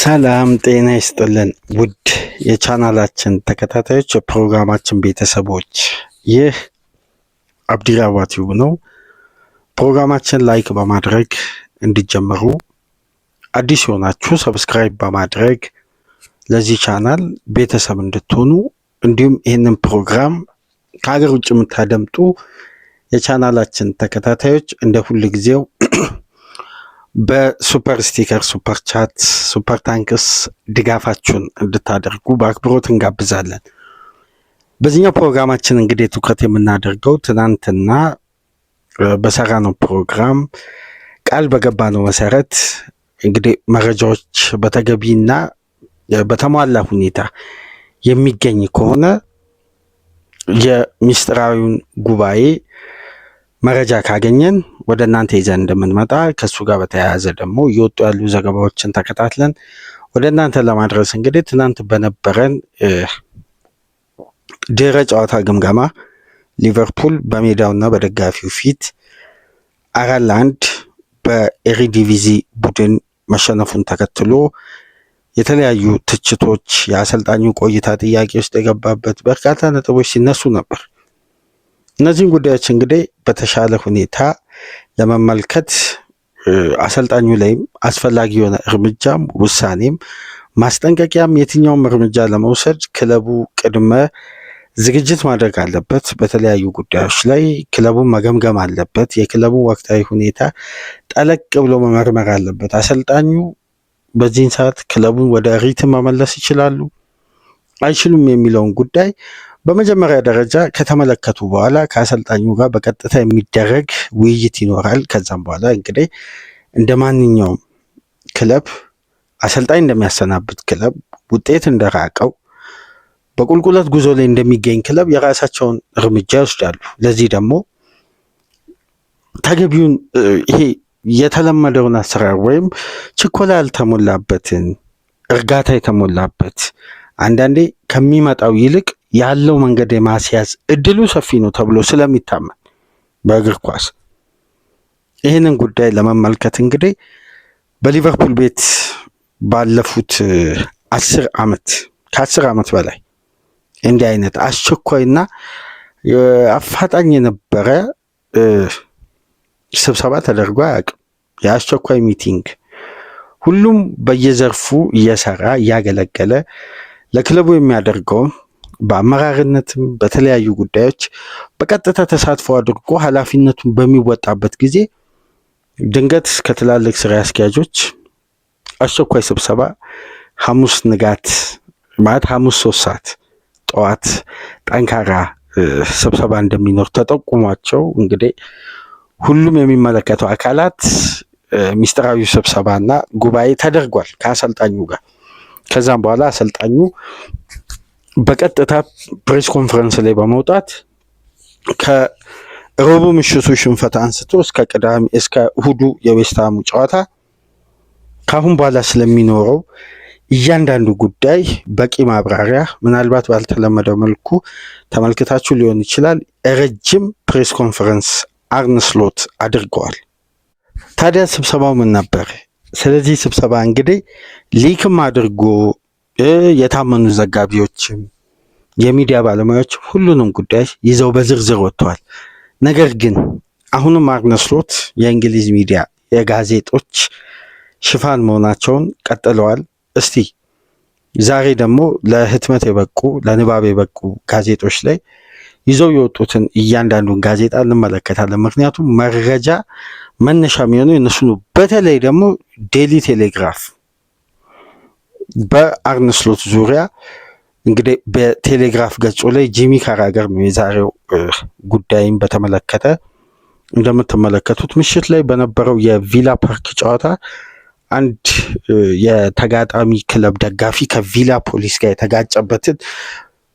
ሰላም ጤና ይስጥልን ውድ የቻናላችን ተከታታዮች የፕሮግራማችን ቤተሰቦች፣ ይህ አብዲራዋ ቲዩብ ነው። ፕሮግራማችን ላይክ በማድረግ እንዲጀምሩ፣ አዲስ የሆናችሁ ሰብስክራይብ በማድረግ ለዚህ ቻናል ቤተሰብ እንድትሆኑ፣ እንዲሁም ይህንን ፕሮግራም ከሀገር ውጭ የምታደምጡ የቻናላችን ተከታታዮች እንደ ሁል ጊዜው በሱፐር ስቲከር፣ ሱፐር ቻት፣ ሱፐር ታንክስ ድጋፋችሁን እንድታደርጉ በአክብሮት እንጋብዛለን። በዚህኛው ፕሮግራማችን እንግዲህ ትኩረት የምናደርገው ትናንትና በሰራነው ፕሮግራም ቃል በገባነው መሰረት እንግዲህ መረጃዎች በተገቢና በተሟላ ሁኔታ የሚገኝ ከሆነ የሚስጥራዊውን ጉባኤ መረጃ ካገኘን ወደ እናንተ ይዘን እንደምንመጣ፣ ከሱ ጋር በተያያዘ ደግሞ እየወጡ ያሉ ዘገባዎችን ተከታትለን ወደ እናንተ ለማድረስ እንግዲህ ትናንት በነበረን ድህረ ጨዋታ ግምገማ ሊቨርፑል በሜዳውና በደጋፊው ፊት 4-1 በኤሪዲቪዚ ቡድን መሸነፉን ተከትሎ የተለያዩ ትችቶች፣ የአሰልጣኙ ቆይታ ጥያቄ ውስጥ የገባበት በርካታ ነጥቦች ሲነሱ ነበር። እነዚህን ጉዳዮች እንግዲህ በተሻለ ሁኔታ ለመመልከት አሰልጣኙ ላይም አስፈላጊ የሆነ እርምጃም ውሳኔም ማስጠንቀቂያም የትኛውም እርምጃ ለመውሰድ ክለቡ ቅድመ ዝግጅት ማድረግ አለበት። በተለያዩ ጉዳዮች ላይ ክለቡን መገምገም አለበት። የክለቡ ወቅታዊ ሁኔታ ጠለቅ ብሎ መመርመር አለበት። አሰልጣኙ በዚህን ሰዓት ክለቡን ወደ ሪትም መመለስ ይችላሉ አይችሉም የሚለውን ጉዳይ በመጀመሪያ ደረጃ ከተመለከቱ በኋላ ከአሰልጣኙ ጋር በቀጥታ የሚደረግ ውይይት ይኖራል። ከዛም በኋላ እንግዲህ እንደ ማንኛውም ክለብ አሰልጣኝ እንደሚያሰናብት ክለብ ውጤት እንደራቀው በቁልቁለት ጉዞ ላይ እንደሚገኝ ክለብ የራሳቸውን እርምጃ ይወስዳሉ። ለዚህ ደግሞ ተገቢውን ይሄ የተለመደውን አሰራር ወይም ችኮላ ያልተሞላበትን እርጋታ የተሞላበት አንዳንዴ ከሚመጣው ይልቅ ያለው መንገድ የማስያዝ እድሉ ሰፊ ነው ተብሎ ስለሚታመን በእግር ኳስ ይህንን ጉዳይ ለመመልከት እንግዲህ በሊቨርፑል ቤት ባለፉት 10 ዓመት ከ10 ዓመት በላይ እንዲህ አይነት አስቸኳይና አፋጣኝ የነበረ ስብሰባ ተደርጎ አያውቅም። የአስቸኳይ ሚቲንግ ሁሉም በየዘርፉ እየሰራ እያገለገለ ለክለቡ የሚያደርገውን በአመራርነትም በተለያዩ ጉዳዮች በቀጥታ ተሳትፎ አድርጎ ኃላፊነቱን በሚወጣበት ጊዜ ድንገት ከትላልቅ ስራ አስኪያጆች አስቸኳይ ስብሰባ ሐሙስ ንጋት ማለት ሐሙስ 3 ሰዓት ጠዋት ጠንካራ ስብሰባ እንደሚኖር ተጠቁሟቸው እንግዲህ ሁሉም የሚመለከተው አካላት ሚስጥራዊ ስብሰባና ጉባኤ ተደርጓል ከአሰልጣኙ ጋር። ከዛም በኋላ አሰልጣኙ በቀጥታ ፕሬስ ኮንፈረንስ ላይ በመውጣት ከሮቡ ምሽቱ ሽንፈት አንስቶ እስከ እሁዱ የዌስትሃሙ ጨዋታ ካሁን በኋላ ስለሚኖረው እያንዳንዱ ጉዳይ በቂ ማብራሪያ ምናልባት ባልተለመደው መልኩ ተመልክታችሁ ሊሆን ይችላል ረጅም ፕሬስ ኮንፈረንስ አርነ ስሎት አድርገዋል። ታዲያ ስብሰባው ምን ነበር? ስለዚህ ስብሰባ እንግዲህ ሊክም አድርጎ የታመኑ ዘጋቢዎችም የሚዲያ ባለሙያዎች ሁሉንም ጉዳይ ይዘው በዝርዝር ወጥተዋል። ነገር ግን አሁንም አርነ ስሎት የእንግሊዝ ሚዲያ የጋዜጦች ሽፋን መሆናቸውን ቀጥለዋል። እስቲ ዛሬ ደግሞ ለህትመት የበቁ ለንባብ የበቁ ጋዜጦች ላይ ይዘው የወጡትን እያንዳንዱን ጋዜጣ እንመለከታለን። ምክንያቱም መረጃ መነሻ የሚሆነው የነሱ ነው። በተለይ ደግሞ ዴሊ ቴሌግራፍ በአርነ ስሎት ዙሪያ እንግዲህ በቴሌግራፍ ገጹ ላይ ጂሚ ካራገር ነው የዛሬው ጉዳይን በተመለከተ እንደምትመለከቱት ምሽት ላይ በነበረው የቪላ ፓርክ ጨዋታ አንድ የተጋጣሚ ክለብ ደጋፊ ከቪላ ፖሊስ ጋር የተጋጨበትን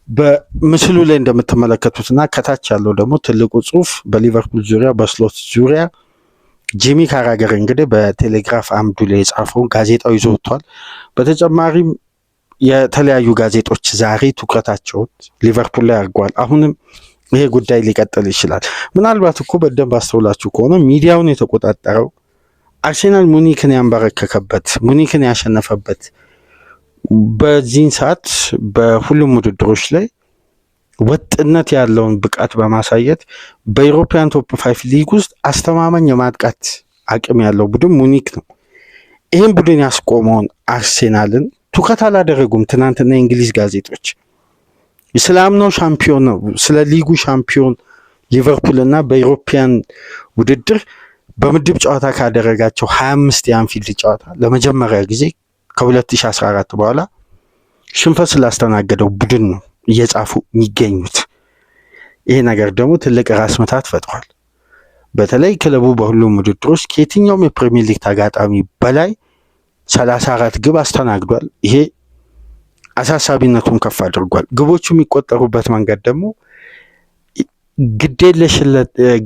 በምስሉ ላይ እንደምትመለከቱትና ከታች ያለው ደግሞ ትልቁ ጽሁፍ በሊቨርፑል ዙሪያ በስሎት ዙሪያ ጂሚ ካራገር እንግዲህ በቴሌግራፍ አምዱ ላይ የጻፈውን ጋዜጣው ይዞ ወጥቷል። በተጨማሪም የተለያዩ ጋዜጦች ዛሬ ትኩረታቸውን ሊቨርፑል ላይ አድርገዋል። አሁንም ይሄ ጉዳይ ሊቀጥል ይችላል። ምናልባት እኮ በደንብ አስተውላችሁ ከሆነ ሚዲያውን የተቆጣጠረው አርሴናል ሙኒክን ያንበረከከበት ሙኒክን ያሸነፈበት በዚህን ሰዓት በሁሉም ውድድሮች ላይ ወጥነት ያለውን ብቃት በማሳየት በኢሮፒያን ቶፕ 5 ሊግ ውስጥ አስተማማኝ የማጥቃት አቅም ያለው ቡድን ሙኒክ ነው። ይህን ቡድን ያስቆመውን አርሴናልን ትኩረት አላደረጉም። ትናንትና የእንግሊዝ ጋዜጦች ስለ አምናው ሻምፒዮን ነው፣ ስለ ሊጉ ሻምፒዮን ሊቨርፑል እና በኢሮፒያን ውድድር በምድብ ጨዋታ ካደረጋቸው 25 የአንፊልድ ጨዋታ ለመጀመሪያ ጊዜ ከ2014 በኋላ ሽንፈት ስላስተናገደው ቡድን ነው እየጻፉ የሚገኙት። ይሄ ነገር ደግሞ ትልቅ ራስ ምታት ፈጥሯል። በተለይ ክለቡ በሁሉም ውድድሮች ከየትኛውም የፕሪሚየር ሊግ ተጋጣሚ በላይ 34 ግብ አስተናግዷል። ይሄ አሳሳቢነቱን ከፍ አድርጓል። ግቦቹ የሚቆጠሩበት መንገድ ደግሞ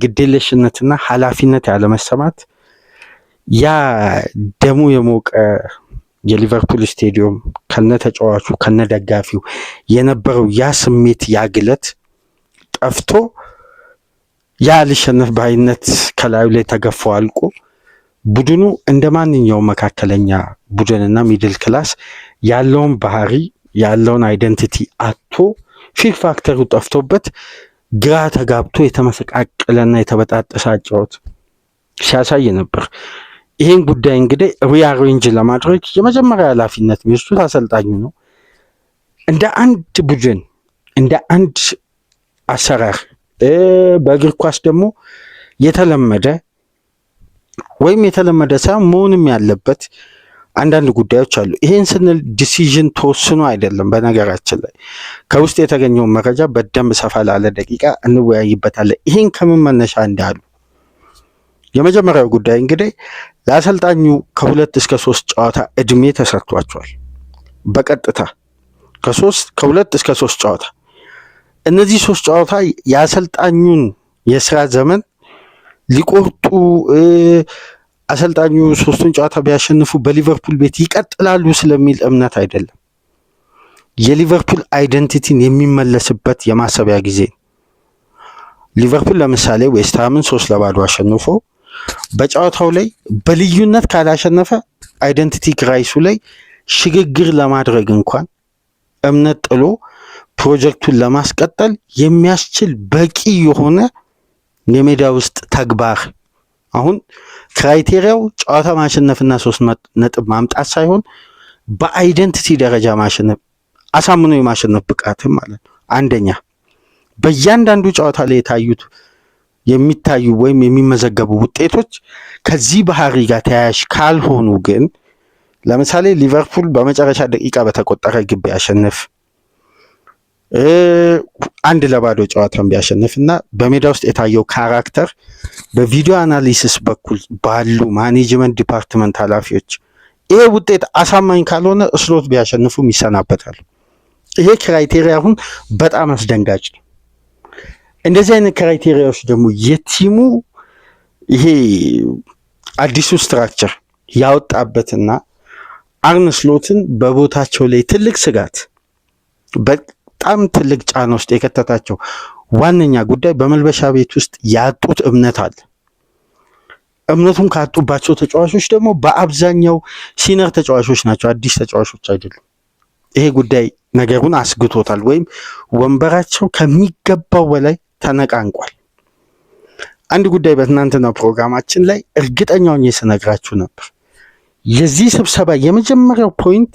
ግዴለሽነትና ኃላፊነት ያለመሰማት፣ ያ ደሙ የሞቀ የሊቨርፑል ስቴዲየም ከነ ተጫዋቹ ከነ ደጋፊው የነበረው ያ ስሜት ያ ግለት ጠፍቶ ያ ልሸነፍ ባይነት ከላዩ ላይ ተገፎ አልቆ ቡድኑ እንደ ማንኛውም መካከለኛ ቡድንና ሚድል ክላስ ያለውን ባህሪ ያለውን አይደንቲቲ አጥቶ ፊር ፋክተሩ ጠፍቶበት ግራ ተጋብቶ የተመሰቃቀለና የተበጣጠሰ አጨዋወት ሲያሳይ ነበር። ይህን ጉዳይ እንግዲህ ሪአሬንጅ ለማድረግ የመጀመሪያ ኃላፊነት የሚወስዱት አሰልጣኙ ነው። እንደ አንድ ቡድን እንደ አንድ አሰራር በእግር ኳስ ደግሞ የተለመደ ሳይሆን መሆንም ያለበት አንዳንድ ጉዳዮች አሉ። ይሄን ስንል ዲሲዥን ተወስኖ አይደለም። በነገራችን ላይ ከውስጥ የተገኘውን መረጃ በደንብ ሰፋ ላለ ደቂቃ እንወያይበታለን። ይሄን ከምን መነሻ እንዳሉ የመጀመሪያው ጉዳይ እንግዲህ ለአሰልጣኙ ከ2 እስከ 3 ጨዋታ እድሜ ተሰጥቷቸዋል። በቀጥታ ከ2 እስከ 3 ጨዋታ። እነዚህ 3 ጨዋታ የአሰልጣኙን የስራ ዘመን ሊቆርጡ አሰልጣኙ 3ቱን ጨዋታ ቢያሸንፉ በሊቨርፑል ቤት ይቀጥላሉ ስለሚል እምነት አይደለም። የሊቨርፑል አይደንቲቲን የሚመለስበት የማሰቢያ ጊዜ። ሊቨርፑል ለምሳሌ ዌስትሃምን 3-0 አሸንፎ በጨዋታው ላይ በልዩነት ካላሸነፈ አይደንቲቲ ክራይሱ ላይ ሽግግር ለማድረግ እንኳን እምነት ጥሎ ፕሮጀክቱን ለማስቀጠል የሚያስችል በቂ የሆነ የሜዳ ውስጥ ተግባር። አሁን ክራይቴሪያው ጨዋታ ማሸነፍና 3 ነጥብ ማምጣት ሳይሆን በአይደንቲቲ ደረጃ ማሸነፍ፣ አሳምኖ የማሸነፍ ብቃትም ማለት ነው። አንደኛ በእያንዳንዱ ጨዋታ ላይ የሚታዩ ወይም የሚመዘገቡ ውጤቶች ከዚህ ባህሪ ጋር ተያያዥ ካልሆኑ ግን ለምሳሌ ሊቨርፑል በመጨረሻ ደቂቃ በተቆጠረ ግብ ያሸንፍ፣ 1-0 ጨዋታን ቢያሸንፍ እና በሜዳ ውስጥ የታየው ካራክተር በቪዲዮ አናሊሲስ በኩል ባሉ ማኔጅመንት ዲፓርትመንት ኃላፊዎች ይሄ ውጤት አሳማኝ ካልሆነ ስሎት ቢያሸንፉም ይሰናበታሉ። ይሄ ክራይቴሪያ አሁን በጣም አስደንጋጭ ነው። እንደዚህ አይነት ክራይቴሪያዎች ደግሞ የቲሙ ይሄ አዲሱ ስትራክቸር ያወጣበትና አርነ ስሎትን በቦታቸው ላይ ትልቅ ስጋት፣ በጣም ትልቅ ጫና ውስጥ የከተታቸው ዋነኛ ጉዳይ በመልበሻ ቤት ውስጥ ያጡት እምነት አለ። እምነቱን ካጡባቸው ተጫዋቾች ደግሞ በአብዛኛው ሲነር ተጫዋቾች ናቸው፣ አዲስ ተጫዋቾች አይደሉም። ይሄ ጉዳይ ነገሩን አስግቶታል፣ ወይም ወንበራቸው ከሚገባው በላይ ተነቃንቋል። አንድ ጉዳይ በትናንትናው ፕሮግራማችን ላይ እርግጠኛውን ስነግራችሁ ነበር። የዚህ ስብሰባ የመጀመሪያው ፖይንት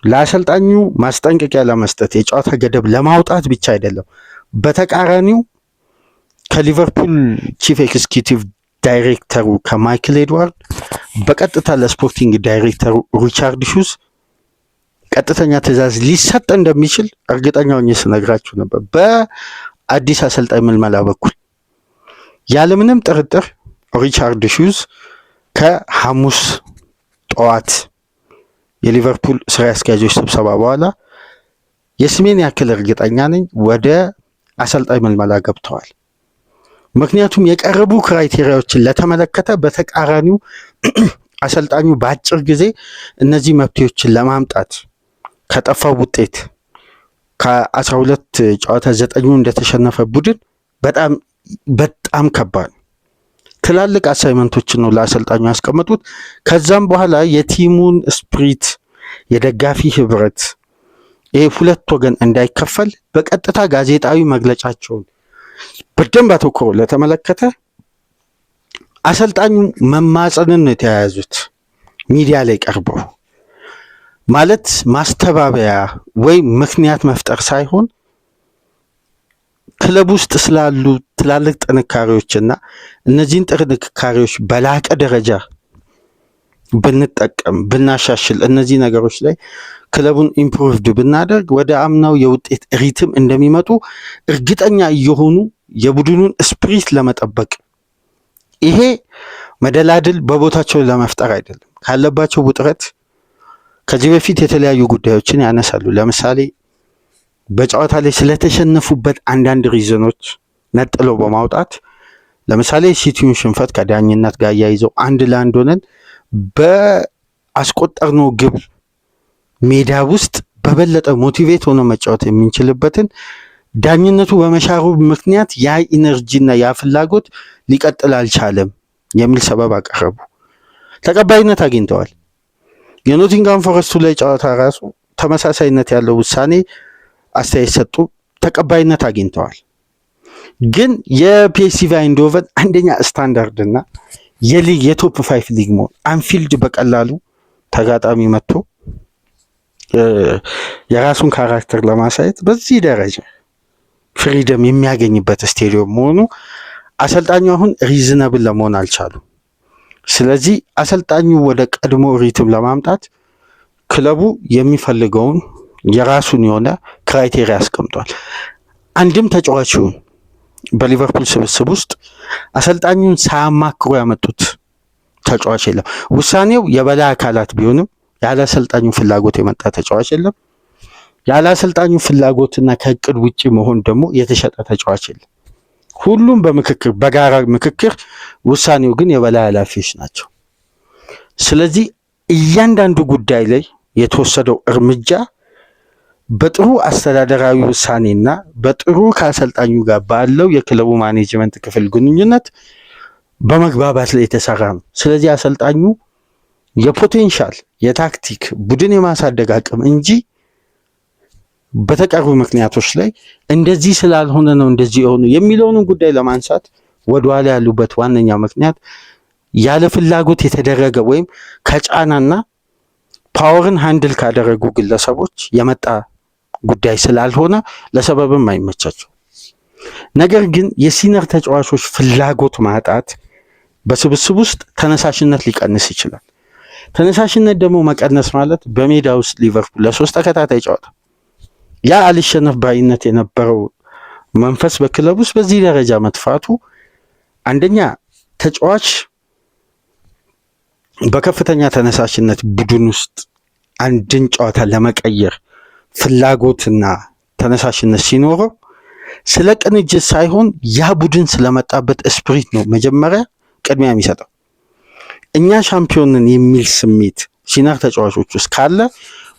ለአሰልጣኙ ማስጠንቀቂያ ለመስጠት የጨዋታ ገደብ ለማውጣት ብቻ አይደለም። በተቃራኒው ከሊቨርፑል ቺፍ ኤክስኪዩቲቭ ዳይሬክተሩ ከማይክል ኤድዋርድ በቀጥታ ለስፖርቲንግ ዳይሬክተሩ ሪቻርድ ሹዝ ቀጥተኛ ትዕዛዝ ሊሰጥ እንደሚችል እርግጠኛውን ስነግራችሁ ነበር። በአዲስ አሰልጣኝ ምልመላ በኩል ያለምንም ጥርጥር ሪቻርድ ሹዝ ከሐሙስ ጠዋት የሊቨርፑል ስራ አስኪያጆች ስብሰባ በኋላ የስሜን ያክል እርግጠኛ ነኝ ወደ አሰልጣኝ ምልመላ ገብተዋል። ምክንያቱም የቀረቡ ክራይቴሪያዎችን ለተመለከተ በተቃራኒው አሰልጣኙ በአጭር ጊዜ እነዚህ መፍትሄዎችን ለማምጣት ከጠፋው ውጤት ከ12 ጨዋታ 9 እንደተሸነፈ ቡድን በጣም ከባድ ትላልቅ አሳይመንቶችን ነው ለአሰልጣኙ ያስቀመጡት። ከዛም በኋላ የቲሙን ስፕሪት የደጋፊ ህብረት ይሄ ሁለት ወገን እንዳይከፈል በቀጥታ ጋዜጣዊ መግለጫቸውን በደንብ አተኩሮ ለተመለከተ አሰልጣኙ መማጸንን ነው የተያያዙት። ሚዲያ ላይ ቀርበው ማለት ማስተባበያ ወይም ምክንያት መፍጠር ሳይሆን ክለብ ውስጥ ስላሉ ትላልቅ ጥንካሬዎችና እነዚህን ጥንካሬዎች በላቀ ደረጃ ብንጠቀም ብናሻሽል፣ እነዚህ ነገሮች ላይ ክለቡን ኢምፕሩቭድ ብናደርግ ወደ አምናው የውጤት ሪትም እንደሚመጡ እርግጠኛ እየሆኑ የቡድኑን ስፕሪት ለመጠበቅ ይሄ መደላድል በቦታቸው ለመፍጠር አይደለም። ካለባቸው ውጥረት ከዚህ በፊት የተለያዩ ጉዳዮችን ያነሳሉ። ለምሳሌ በጨዋታ ላይ ስለተሸነፉበት አንዳንድ ሪዝኖች ነጥለው በማውጣት ለምሳሌ ሲቲውን ሽንፈት ከዳኝነት ጋር ያይዘው 1-1 ሆነን በአስቆጠርነው ግብ ሜዳ ውስጥ በበለጠ ሞቲቬት ሆኖ መጫወት የምንችልበትን ዳኝነቱ በመሻሩ ምክንያት ያ ኢነርጂና ያ ፍላጎት ሊቀጥል አልቻለም የሚል ሰበብ አቀረቡ። ተቀባይነት አግኝተዋል። የኖቲንጋም ፎረስቱ ላይ ጨዋታ ራሱ ተመሳሳይነት ያለው ውሳኔ አስተያየት ሰጡ፣ ተቀባይነት አግኝተዋል። ግን የፒኤስቪ አይንድሆቨን አንደኛ ስታንዳርድ እና የሊግ የቶፕ 5 ሊግ መሆን አንፊልድ በቀላሉ ተጋጣሚ መጥቶ የራሱን ካራክተር ለማሳየት በዚህ ደረጃ ፍሪደም የሚያገኝበት ስቴዲየም መሆኑ አሰልጣኙ አሁን ሪዝነብል ለመሆን አልቻሉ። ስለዚህ አሰልጣኙ ወደ ቀድሞ ሪትም ለማምጣት ክለቡ የሚፈልገውን የራሱን የሆነ ክራይቴሪያ አስቀምጧል። አንድም ተጫዋች ይሁን በሊቨርፑል ስብስብ ውስጥ አሰልጣኙን ሳያማክሩ ያመጡት ተጫዋች የለም። ውሳኔው የበላይ አካላት ቢሆንም ያለ አሰልጣኙ ፍላጎት የመጣ ተጫዋች የለም። ያለ አሰልጣኙ ፍላጎትና ከእቅድ ውጪ መሆን ደግሞ የተሸጠ ተጫዋች የለም። ሁሉም በምክክር በጋራ ምክክር፣ ውሳኔው ግን የበላይ ኃላፊዎች ናቸው። ስለዚህ እያንዳንዱ ጉዳይ ላይ የተወሰደው እርምጃ በጥሩ አስተዳደራዊ ውሳኔና በጥሩ ከአሰልጣኙ ጋር ባለው የክለቡ ማኔጅመንት ክፍል ግንኙነት በመግባባት ላይ የተሰራ ነው። ስለዚህ አሰልጣኙ የፖቴንሻል የታክቲክ ቡድን የማሳደግ አቅም እንጂ በተቀሩ ምክንያቶች ላይ እንደዚህ ስላልሆነ ነው እንደዚህ የሆኑ የሚለውን ጉዳይ ለማንሳት ወደኋላ ያሉበት ዋነኛ ምክንያት ያለ ፍላጎት የተደረገ ወይም ከጫናና ፓወርን ሃንድል ካደረጉ ግለሰቦች የመጣ ጉዳይ ስላልሆነ ለሰበብም አይመቻቸው። ነገር ግን የሲነር ተጫዋቾች ፍላጎት ማጣት በስብስብ ውስጥ ተነሳሽነት ሊቀንስ ይችላል። ተነሳሽነት ደግሞ መቀነስ ማለት በሜዳ ውስጥ ሊቨርፑል ለ3 ተከታታይ ጨዋታ ያ አልሸነፍ ባይነት የነበረው መንፈስ በክለብ ውስጥ በዚህ ደረጃ መጥፋቱ አንደኛ ተጫዋች በከፍተኛ ተነሳሽነት ቡድን ውስጥ አንድን ጨዋታ ለመቀየር ፍላጎትና ተነሳሽነት ሲኖረው ስለ ቅንጅት ሳይሆን ያ ቡድን ስለመጣበት ስፒሪት ነው መጀመሪያ ቅድሚያ የሚሰጠው። እኛ ሻምፒዮንን የሚል ስሜት ሲነር ተጫዋቾች ውስጥ ካለ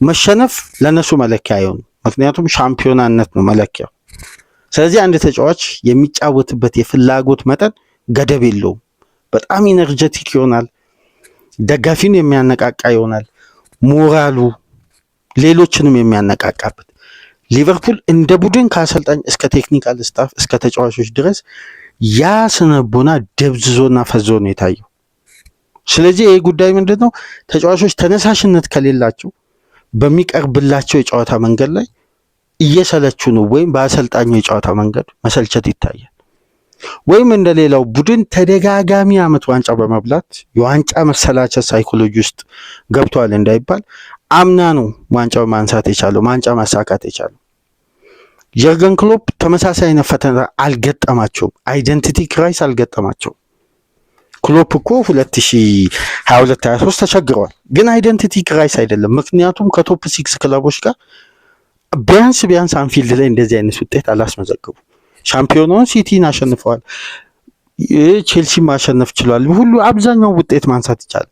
መሸነፍ ለነሱ መለኪያ አይሆንም። ምክንያቱም ሻምፒዮናነት ነው መለኪያው። ስለዚህ አንድ ተጫዋች የሚጫወትበት የፍላጎት መጠን ገደብ የለውም። በጣም ኢነርጀቲክ ይሆናል፣ ደጋፊን የሚያነቃቃ ይሆናል፣ ሞራሉ ሌሎችንም የሚያነቃቃበት። ሊቨርፑል እንደ ቡድን ከአሰልጣኝ እስከ ቴክኒካል ስታፍ እስከ ተጫዋቾች ድረስ ያ ስነቦና ደብዝዞና ፈዞ ነው የታየው። ስለዚህ ይህ ጉዳይ ምንድን ነው? ተጫዋቾች ተነሳሽነት ከሌላቸው በሚቀርብላቸው የጨዋታ መንገድ ላይ እየሰለቹ ነው፣ ወይም በአሰልጣኙ የጨዋታ መንገድ መሰልቸት ይታያል። ወይም እንደሌላው ቡድን ተደጋጋሚ ዓመት ዋንጫ በመብላት የዋንጫ መሰላቸት ሳይኮሎጂ ውስጥ ገብቷል እንዳይባል አምና ነው ዋንጫው ማንሳት የቻለው ዋንጫ ማሳካት የቻለው። የርገን ክሎፕ ተመሳሳይ አይነት ፈተና አልገጠማቸውም። አይደንቲቲ ክራይስ አልገጠማቸውም። ክሎፕ እኮ 2022-23 ተቸግረዋል፣ ግን አይደንቲቲ ክራይስ አይደለም። ምክንያቱም ከቶፕ 6 ክለቦች ጋር ቢያንስ አንፊልድ ላይ እንደዚህ አይነት ውጤት አላስመዘገቡ። ሻምፒዮናውን ሲቲን አሸንፈዋል፣ ቼልሲ ማሸነፍ ችሏል። ሁሉ አብዛኛው ውጤት ማንሳት ይቻላል።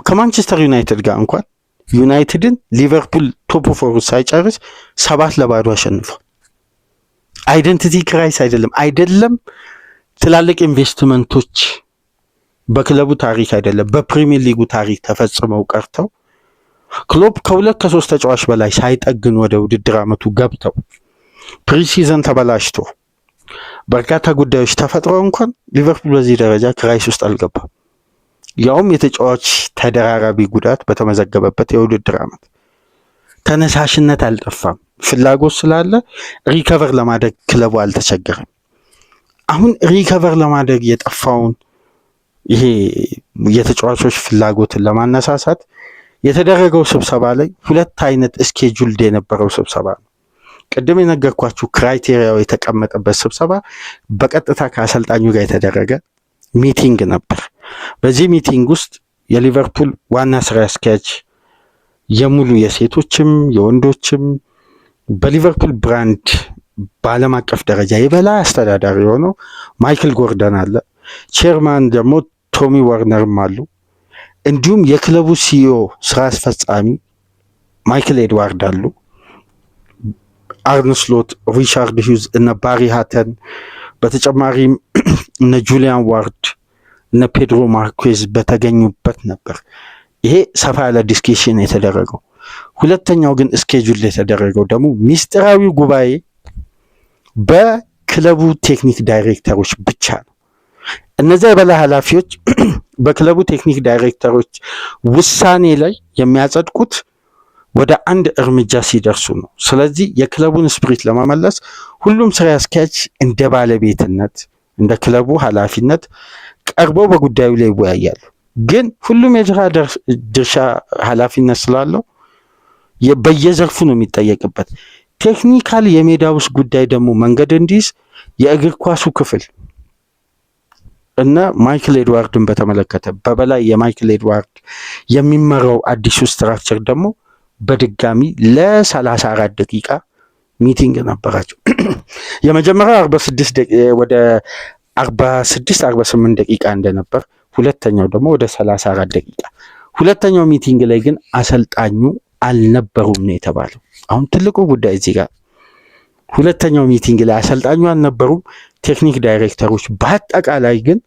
ከማንቸስተር ዩናይትድ ጋር እንኳን ዩናይትድን ሊቨርፑል ቶፕ 4 ሳይጨርስ 7-0 አሸንፏል። አይደንቲቲ ክራይስ አይደለም ትላልቅ ኢንቨስትመንቶች በክለቡ ታሪክ አይደለም በፕሪሚየር ሊጉ ታሪክ ተፈጽመው ቀርተው ክሎፕ ከሁለት ከሶስት ተጫዋች በላይ ሳይጠግን ወደ ውድድር ዓመቱ ገብተው ፕሪሲዝን ተበላሽቶ በርካታ ጉዳዮች ተፈጥረው እንኳን ሊቨርፑል በዚህ ደረጃ ክራይስ ውስጥ አልገባም። ያውም የተጫዋች ተደራራቢ ጉዳት በተመዘገበበት የውድድር ዓመት ተነሳሽነት አልጠፋም። ፍላጎት ስላለ ሪከቨር ለማድረግ ክለቡ አልተቸገረም። አሁን ሪከቨር ለማድረግ የጠፋውን ይሄ የተጫዋቾች ፍላጎትን ለማነሳሳት የተደረገው ስብሰባ ላይ ሁለት አይነት እስኬጁልድ የነበረው ስብሰባ ነው። ቅድም የነገርኳችሁ ክራይቴሪያው የተቀመጠበት ስብሰባ በቀጥታ ከአሰልጣኙ ጋር የተደረገ ሚቲንግ ነበር። በዚህ ሚቲንግ ውስጥ የሊቨርፑል ዋና ስራ አስኪያጅ የሙሉ የሴቶችም የወንዶችም በሊቨርፑል ብራንድ በዓለም አቀፍ ደረጃ የበላይ አስተዳዳሪ የሆነው ማይክል ጎርደን አለ። ቼርማን ደግሞ ቶሚ ወርነርም አሉ። እንዲሁም የክለቡ ሲኢኦ ስራ አስፈጻሚ ማይክል ኤድዋርድ አሉ። አርነ ስሎት፣ ሪቻርድ ሂውዝ እና ባሪ ሃተን በተጨማሪም እነ ጁሊያን ዋርድ እነ ፔድሮ ማርኩዝ በተገኙበት ነበር ይሄ ሰፋ ያለ ዲስከሽን የተደረገው። ሁለተኛው ግን ስኬጁል የተደረገው ደግሞ ሚስጥራዊ ጉባኤ በክለቡ ቴክኒክ ዳይሬክተሮች ብቻ ነው። እነዚያ የበላይ ኃላፊዎች በክለቡ ቴክኒክ ዳይሬክተሮች ውሳኔ ላይ የሚያጸድቁት ወደ አንድ እርምጃ ሲደርሱ ነው። ስለዚህ የክለቡን ስፕሪት ለመመለስ ሁሉም ስራ አስኪያጅ እንደ ባለቤትነት እንደ ክለቡ ኃላፊነት ቀርበው በጉዳዩ ላይ ይወያያሉ። ግን ሁሉም የስራ ድርሻ ኃላፊነት ስላለው በየዘርፉ ነው የሚጠየቅበት። ቴክኒካል የሜዳ ውስጥ ጉዳይ ደግሞ መንገድ እንዲይዝ የእግር ኳሱ ክፍል እና ማይክል ኤድዋርድን በተመለከተ በበላይ የማይክል ኤድዋርድ የሚመራው አዲሱ ስትራክቸር ደግሞ በድጋሚ ለ34 ደቂቃ ሚቲንግ ነበራቸው። የመጀመሪያው 46-48 ደቂቃ እንደነበር፣ ሁለተኛው ደግሞ ወደ 34 ደቂቃ። ሁለተኛው ሚቲንግ ላይ ግን አሰልጣኙ አልነበሩም ነው የተባለው። አሁን ትልቁ ጉዳይ እዚህ ጋር ሁለተኛው ሚቲንግ ላይ አሰልጣኙ አልነበሩም፣ ቴክኒክ ዳይሬክተሮች በአጠቃላይ ግን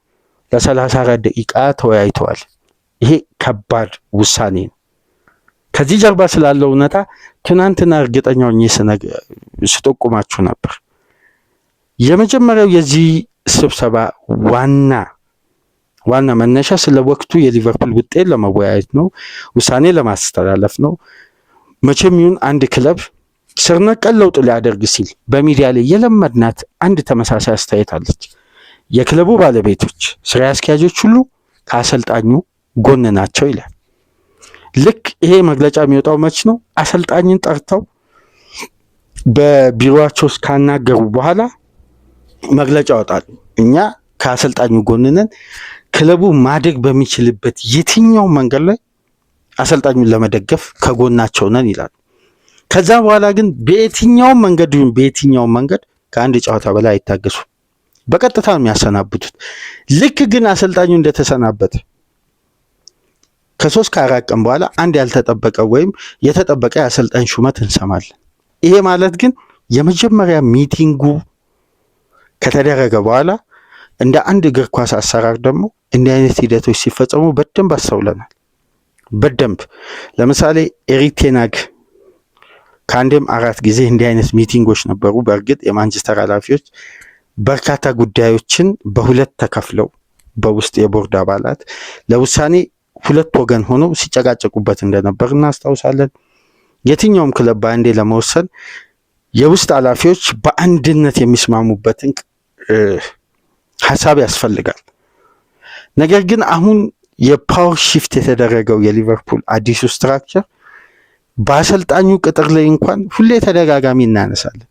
ለ34 ደቂቃ ተወያይተዋል። ይሄ ከባድ ውሳኔ ነው። ከዚህ ጀርባ ስላለው እውነታ ትናንትና እርግጠኛው ስጠቁማችሁ ነበር። የመጀመሪያው የዚህ ስብሰባ ዋና መነሻ ስለ ወቅቱ የሊቨርፑል ውጤት ለመወያየት ነው፣ ውሳኔ ለማስተላለፍ ነው። መቼም ይሁን አንድ ክለብ ስር ነቀል ለውጥ ሊያደርግ ሲል በሚዲያ ላይ የለመድናት አንድ ተመሳሳይ አስተያየት አለች። የክለቡ ባለቤቶች፣ ስራ አስኪያጆች ሁሉ ከአሰልጣኙ ጎን ናቸው ይላል። ልክ ይሄ መግለጫ የሚወጣው መች ነው? አሰልጣኝን ጠርተው በቢሮአቸው ውስጥ ካናገሩ በኋላ መግለጫ ያወጣሉ። እኛ ከአሰልጣኙ ጎን ነን፣ ክለቡ ማደግ በሚችልበት የትኛው መንገድ ላይ አሰልጣኙን ለመደገፍ ከጎናቸው ነን ይላሉ። ከዛ በኋላ ግን በየትኛው መንገድ ከአንድ ጨዋታ በላይ አይታገሱ፣ በቀጥታ ነው የሚያሰናብቱት። ልክ ግን አሰልጣኙ እንደተሰናበተ ከ3 ከ4 ቀን በኋላ አንድ ያልተጠበቀ ወይም የተጠበቀ የአሰልጣኝ ሹመት እንሰማለን። ይሄ ማለት ግን የመጀመሪያ ሚቲንጉ ከተደረገ በኋላ እንደ አንድ እግር ኳስ አሰራር ደግሞ እንዲህ አይነት ሂደቶች ሲፈጸሙ በደንብ አስተውለናል። በደንብ ለምሳሌ ኤሪክ ቴን ሃግ ከአንድም 4 ጊዜ እንዲህ አይነት ሚቲንጎች ነበሩ። በእርግጥ የማንቸስተር ኃላፊዎች በርካታ ጉዳዮችን በሁለት ተከፍለው በውስጥ የቦርድ አባላት ለውሳኔ ሁለት ወገን ሆነው ሲጨቃጨቁበት እንደነበር እናስታውሳለን። የትኛውም ክለብ በአንዴ ለመወሰን የውስጥ ኃላፊዎች በአንድነት የሚስማሙበትን ሀሳብ ያስፈልጋል። ነገር ግን አሁን የፓወር ሺፍት የተደረገው የሊቨርፑል አዲሱ ስትራክቸር በአሰልጣኙ ቅጥር ላይ እንኳን ሁሌ ተደጋጋሚ እናነሳለን።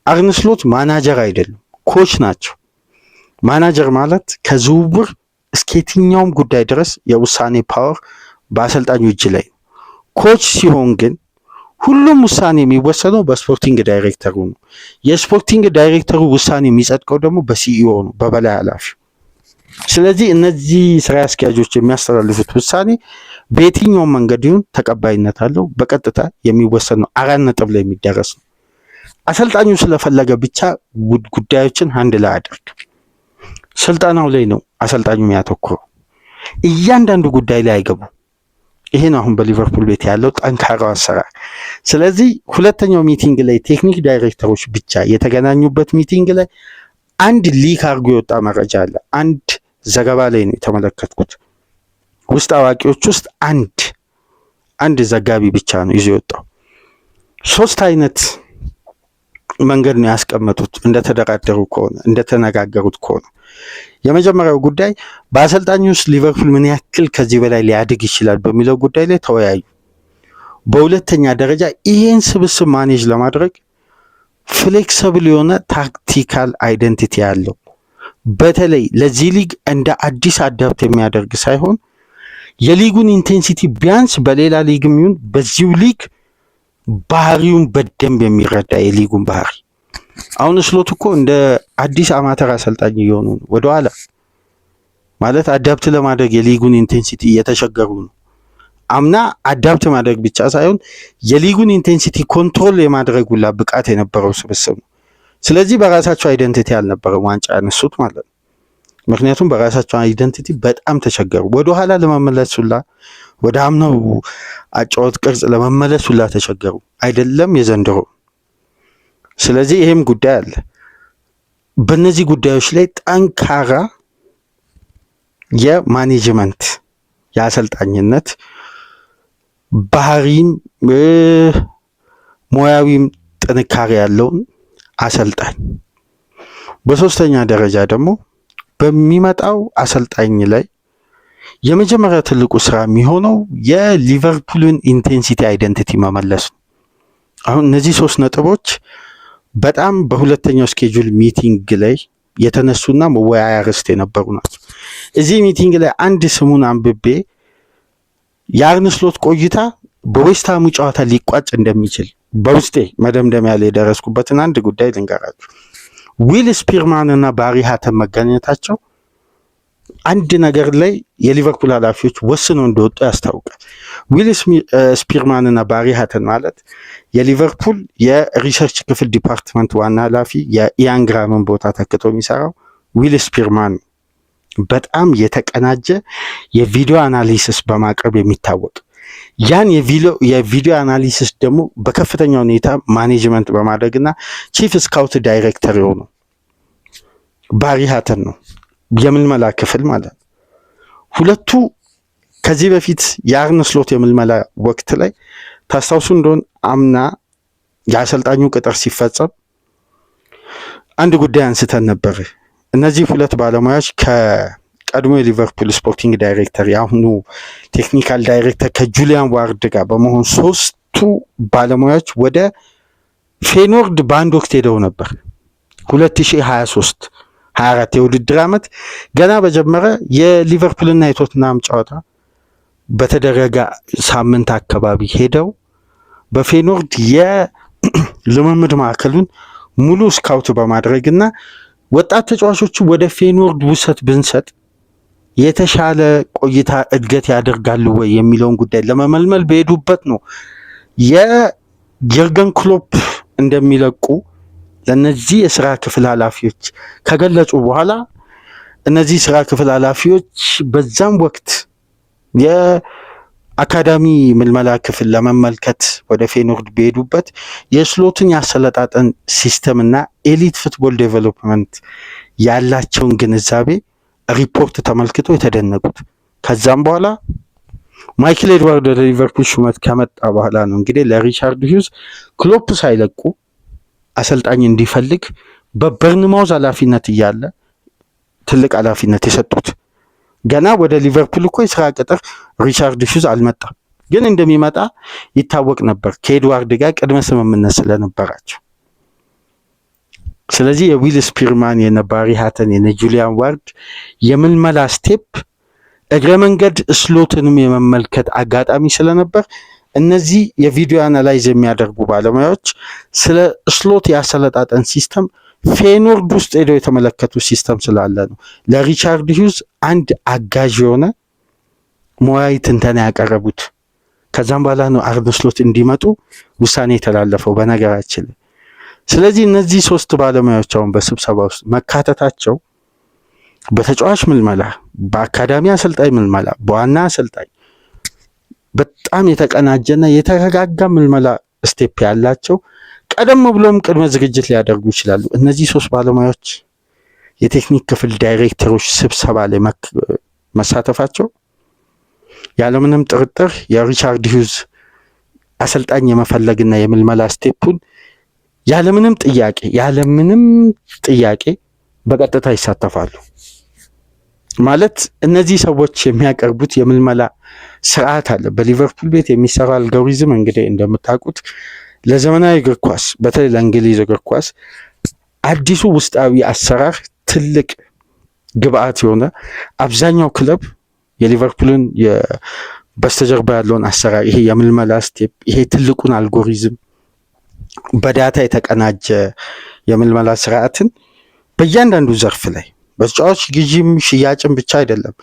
አርነ ስሎት ማናጀር አይደሉም፣ ኮች ናቸው። ማናጀር ማለት ከዝውውር እስከ የትኛውም ጉዳይ ድረስ የውሳኔ ፓወር በአሰልጣኙ እጅ ላይ ነው። ኮች ሲሆን ግን ሁሉም ውሳኔ የሚወሰነው በስፖርቲንግ ዳይሬክተሩ ነው። የስፖርቲንግ ዳይሬክተሩ ውሳኔ የሚጸድቀው ደግሞ በሲኢኦ ነው፣ በበላይ ኃላፊ። ስለዚህ እነዚህ ስራ አስኪያጆች የሚያስተላልፉት ውሳኔ በየትኛውም መንገድ ይሁን ተቀባይነት አለው። በቀጥታ የሚወሰን ነው። 4 ነጥብ ላይ የሚደረስ ነው። አሰልጣኙ ስለፈለገ ብቻ ጉዳዮችን አንድ ላይ አድርግ። ስልጠናው ላይ ነው አሰልጣኙ የሚያተኩረው። እያንዳንዱ ጉዳይ ላይ አይገቡ። ይሄ ነው አሁን በሊቨርፑል ቤት ያለው ጠንካራው አሰራር። ስለዚህ ሁለተኛው ሚቲንግ ላይ ቴክኒክ ዳይሬክተሮች ብቻ የተገናኙበት ሚቲንግ ላይ አንድ ሊክ አድርጎ የወጣ መረጃ አለ። አንድ ዘገባ ላይ ነው የተመለከትኩት። ውስጥ አዋቂዎች ውስጥ አንድ ዘጋቢ ብቻ ነው ይዞ የወጣው። 3 አይነት መንገድ ነው ያስቀመጡት እንደተደራደሩ ከሆነ እንደተነጋገሩት ከሆነ። የመጀመሪያው ጉዳይ በአሰልጣኙ ውስጥ ሊቨርፑል ምን ያክል ከዚህ በላይ ሊያድግ ይችላል በሚለው ጉዳይ ላይ ተወያዩ። በሁለተኛ ደረጃ ይሄን ስብስብ ማኔጅ ለማድረግ ፍሌክሲብል የሆነ ታክቲካል አይደንቲቲ ያለው በተለይ ለዚህ ሊግ እንደ አዲስ አዳፕት የሚያደርግ ሳይሆን የሊጉን ኢንቴንሲቲ ቢያንስ በሌላ ሊግም ይሁን በዚሁ ሊግ ባህሪውን በደንብ የሚረዳ የሊጉን ባህሪ። አሁን ስሎት እኮ እንደ አዲስ አማተር አሰልጣኝ እየሆኑ ነው። ወደኋላ ማለት አዳፕት ለማድረግ የሊጉን ኢንቴንሲቲ እየተቸገሩ ነው። አምና አዳፕት ማድረግ ብቻ ሳይሆን የሊጉን ኢንቴንሲቲ ኮንትሮል የማድረግ ሁላ ብቃት የነበረው ስብስብ ነው። ስለዚህ በራሳቸው አይደንቲቲ አልነበረም ዋንጫ ያነሱት ማለት ነው። ምክንያቱም በራሳቸው አይደንቲቲ በጣም ተቸገሩ። ወደኋላ ለመመለስ ሁላ ወደ አምናው አጫወት ቅርጽ ለመመለስ ሁላ ተቸገሩ፣ አይደለም የዘንድሮ። ስለዚህ ይሄም ጉዳይ አለ። በእነዚህ ጉዳዮች ላይ ጠንካራ የማኔጅመንት የአሰልጣኝነት ባህሪም ሙያዊም ጥንካሬ ያለውን አሰልጣኝ። በሶስተኛ ደረጃ ደግሞ በሚመጣው አሰልጣኝ ላይ የመጀመሪያ ትልቁ ስራ የሚሆነው የሊቨርፑልን ኢንቴንሲቲ አይደንቲቲ መመለስ ነው። አሁን እነዚህ 3 ነጥቦች በጣም በሁለተኛው ስኬጁል ሚቲንግ ላይ የተነሱና መወያያ ርዕስ የነበሩ ናቸው። እዚህ ሚቲንግ ላይ አንድ ስሙን አንብቤ የአርነ ስሎት ቆይታ በዌስትሃሙ ጨዋታ ሊቋጭ እንደሚችል በውስጤ መደምደሚያ ላይ የደረስኩበትን አንድ ጉዳይ ልንገራችሁ። ዊል ስፒርማን እና ባሪ ሃተን መገኘታቸው አንድ ነገር ላይ የሊቨርፑል ኃላፊዎች ወስነው እንደወጡ ያስታውቃል። ዊል ስፒርማን እና ባሪ ሃተን ማለት የሊቨርፑል የሪሰርች ክፍል ዲፓርትመንት ዋና ኃላፊ የኢያን ግራምን ቦታ ተክቶ የሚሰራው ዊል ስፒርማን በጣም የተቀናጀ የቪዲዮ አናሊሲስ በማቅረብ የሚታወቅ ያን የቪዲዮ አናሊሲስ ደግሞ በከፍተኛ ሁኔታ ማኔጅመንት በማድረግና ቺፍ ስካውት ዳይሬክተር የሆነው ባሪ ሃተን ነው፣ የምልመላ ክፍል ማለት ነው። ሁለቱ ከዚህ በፊት የአርነ ስሎት የምልመላ ወቅት ላይ ታስታውሱ እንደሆን አምና የአሰልጣኙ ቅጥር ሲፈጸም አንድ ጉዳይ አንስተን ነበር። እነዚህ 2 ባለሙያዎች ከቀድሞ የሊቨርፑል ስፖርቲንግ ዳይሬክተር የአሁኑ ቴክኒካል ዳይሬክተር ከጁሊያን ዋርድ ጋር በመሆን 3ቱ ባለሙያዎች ወደ ፌኖርድ በአንድ ወቅት ሄደው ነበር። 2023-24 የውድድር ዓመት ገና በጀመረ የሊቨርፑልና የቶትናም ጨዋታ በተደረገ ሳምንት አካባቢ ሄደው በፌኖርድ የልምምድ ማዕከሉን ሙሉ ስካውት በማድረግና ወጣት ተጫዋቾቹ ወደ ፌኖርድ ውሰት ብንሰጥ የተሻለ ቆይታ እድገት ያደርጋሉ ወይ የሚለውን ጉዳይ ለመመልመል በሄዱበት ነው የጀርገን ክሎፕ እንደሚለቁ ለነዚህ የስራ ክፍል ኃላፊዎች ከገለጹ በኋላ እነዚህ ስራ ክፍል ኃላፊዎች በዛም ወቅት የአካዳሚ ምልመላ ክፍል ለመመልከት ወደ ፌኖርድ በሄዱበት የስሎትን ያሰለጣጠን ሲስተም እና ኤሊት ፉትቦል ዴቨሎፕመንት ያላቸውን ግንዛቤ ሪፖርት ተመልክተው የተደነቁት። ከዛም በኋላ ማይክል ኤድዋርድ ወደ ሊቨርፑል ሹመት ከመጣ በኋላ ነው እንግዲህ ለሪቻርድ ሂውዝ ክሎፕ ሳይለቁ አሰልጣኝ እንዲፈልግ በበርንማውዝ ኃላፊነት እያለ ትልቅ ኃላፊነት የሰጡት። ገና ወደ ሊቨርፑል እኮ የስራ ቅጥር ሪቻርድ ሂውዝ አልመጣም፣ ግን እንደሚመጣ ይታወቅ ነበር ከኤድዋርድ ጋር ቅድመ ስምምነት ስለነበራቸው። ስለዚህ የዊል ስፒርማን የባሪ ሃተን የጁሊያን ዋርድ የምልመላ ስቴፕ እግረ መንገድ ስሎትንም የመመልከት አጋጣሚ ስለነበር እነዚህ የቪዲዮ አናላይዝ የሚያደርጉ ባለሙያዎች ስለ ስሎት ያሰለጣጠን ሲስተም ፌኖርድ ውስጥ ሄደው የተመለከቱ ሲስተም ስላለ ነው ለሪቻርድ ሂውዝ አንድ አጋዥ የሆነ ሙያዊ ትንተና ያቀረቡት። ከዛም በኋላ ነው አርነ ስሎት እንዲመጡ ውሳኔ የተላለፈው በነገራችን። ስለዚህ እነዚህ 3 ባለሙያዎች አሁን በስብሰባ ውስጥ መካተታቸው በተጫዋች ምልመላ፣ በአካዳሚ አሰልጣኝ ምልመላ፣ በዋና አሰልጣኝ በጣም የተቀናጀና የተረጋጋ ምልመላ ስቴፕ ያላቸው ቀደም ብሎም ቅድመ ዝግጅት ሊያደርጉ ይችላሉ። እነዚህ 3 ባለሙያዎች የቴክኒክ ክፍል ዳይሬክተሮች ስብሰባ ላይ መሳተፋቸው ያለምንም ጥርጥር የሪቻርድ ሂውዝ አሰልጣኝ የመፈለግና የምልመላ ስቴፑን ያለምንም ጥያቄ በቀጥታ ይሳተፋሉ። ማለት እነዚህ ሰዎች የሚያቀርቡት የምልመላ ስርዓት አለ። በሊቨርፑል ቤት የሚሰራው አልጎሪዝም እንግዲህ እንደምታውቁት ለዘመናዊ እግር ኳስ በተለይ ለእንግሊዝ እግር ኳስ አዲሱ ውስጣዊ አሰራር ትልቅ ግብአት የሆነ አብዛኛው ክለብ የሊቨርፑልን በስተጀርባ ያለውን አሰራር ይሄ የምልመላ ስቴፕ ይሄ ትልቁን አልጎሪዝም በዳታ የተቀናጀ የምልመላ ስርዓትን በእያንዳንዱ ዘርፍ ላይ በተጫዋች ግዢም ሽያጭም ብቻ አይደለም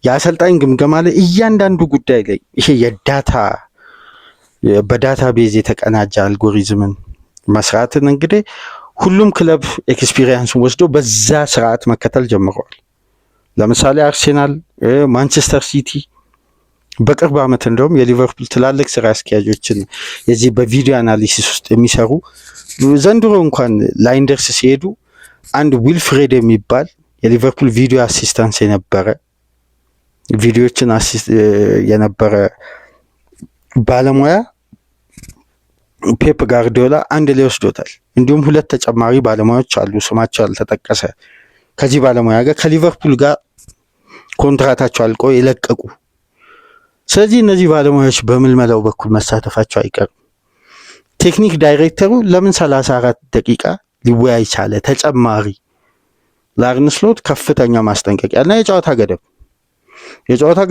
የአሰልጣኝ ግምገማ ላይ እያንዳንዱ ጉዳይ ላይ ይሄ በዳታ ቤዝ የተቀናጀ አልጎሪዝምን መስራትን እንግዲህ ሁሉም ክለብ ኤክስፒሪየንሱን ወስዶ በዛ ስርዓት መከተል ጀምረዋል። ለምሳሌ አርሴናል፣ ማንቸስተር ሲቲ በቅርብ ዓመት እንደውም የሊቨርፑል ትላልቅ ስራ አስኪያጆችን የዚህ በቪዲዮ አናሊሲስ ውስጥ የሚሰሩ ዘንድሮ እንኳን ላይንደርስ ሲሄዱ አንድ ዊልፍሬድ የሚባል የሊቨርፑል ቪዲዮ አሲስታንስ ቪዲዮችን የነበረ ባለሙያ ፔፕ ጋርዲዮላ አንድ ላይ ወስዶታል። እንዲሁም 2 ተጨማሪ ባለሙያዎች አሉ ስማቸው ያልተጠቀሰ ከዚህ ባለሙያ ጋር ከሊቨርፑል ጋር ኮንትራታቸው አልቆ የለቀቁ። ስለዚህ እነዚህ ባለሙያዎች በምልመላው በኩል መሳተፋቸው አይቀርም። ቴክኒክ ዳይሬክተሩ ለምን 34 ደቂቃ ሊወያይ ቻለ? ተጨማሪ ለአርነ ስሎት ከፍተኛ ማስጠንቀቂያ እና የጨዋታ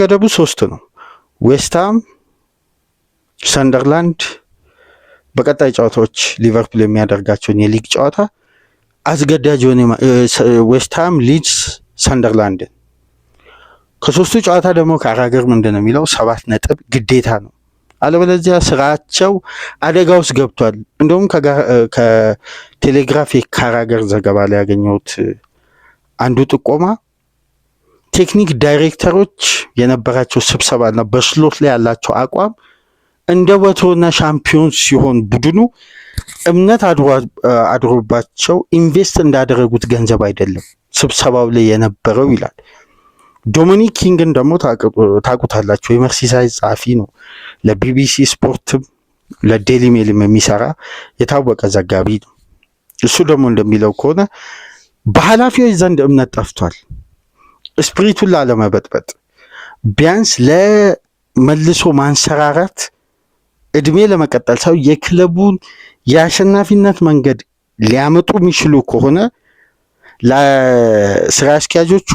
ገደቡ 3 ነው። ዌስትሃም፣ ሰንደርላንድ በቀጣይ ጨዋታዎች ሊቨርፑል የሚያደርጋቸውን የሊግ ጨዋታ አስገዳጅ የሆነ ዌስትሃም፣ ሊድስ፣ ሰንደርላንድን ከ3ቱ ጨዋታ ደግሞ ካራገር ምንድነው የሚለው 7 ነጥብ ግዴታ ነው። አለበለዚያ ስራቸው አደጋ ውስጥ ገብቷል። እንደውም ከቴሌግራፍ የካራገር ዘገባ ላይ ያገኘሁት አንዱ ጥቆማ ቴክኒክ ዳይሬክተሮች የነበራቸው ስብሰባና በስሎት ላይ ያላቸው አቋም እንደ ወትሮና ሻምፒዮን ሲሆን ቡድኑ እምነት አድሮባቸው ኢንቨስት እንዳደረጉት ገንዘብ አይደለም ስብሰባው ላይ የነበረው ይላል። ዶሚኒክ ኪንግን ደግሞ ታውቁታላችሁ። የመርሲሳይድ ጸሐፊ ነው። ለቢቢሲ ስፖርትም ለዴሊ ሜልም የሚሰራ የታወቀ ዘጋቢ ነው። እሱ ደግሞ እንደሚለው ከሆነ በኃላፊዎች ዘንድ እምነት ጠፍቷል። ስፕሪቱን ላለመበጥበጥ ቢያንስ ለመልሶ ማንሰራራት እድሜ ለመቀጠል ሰው የክለቡን የአሸናፊነት መንገድ ሊያመጡ የሚችሉ ከሆነ ለስራ አስኪያጆቹ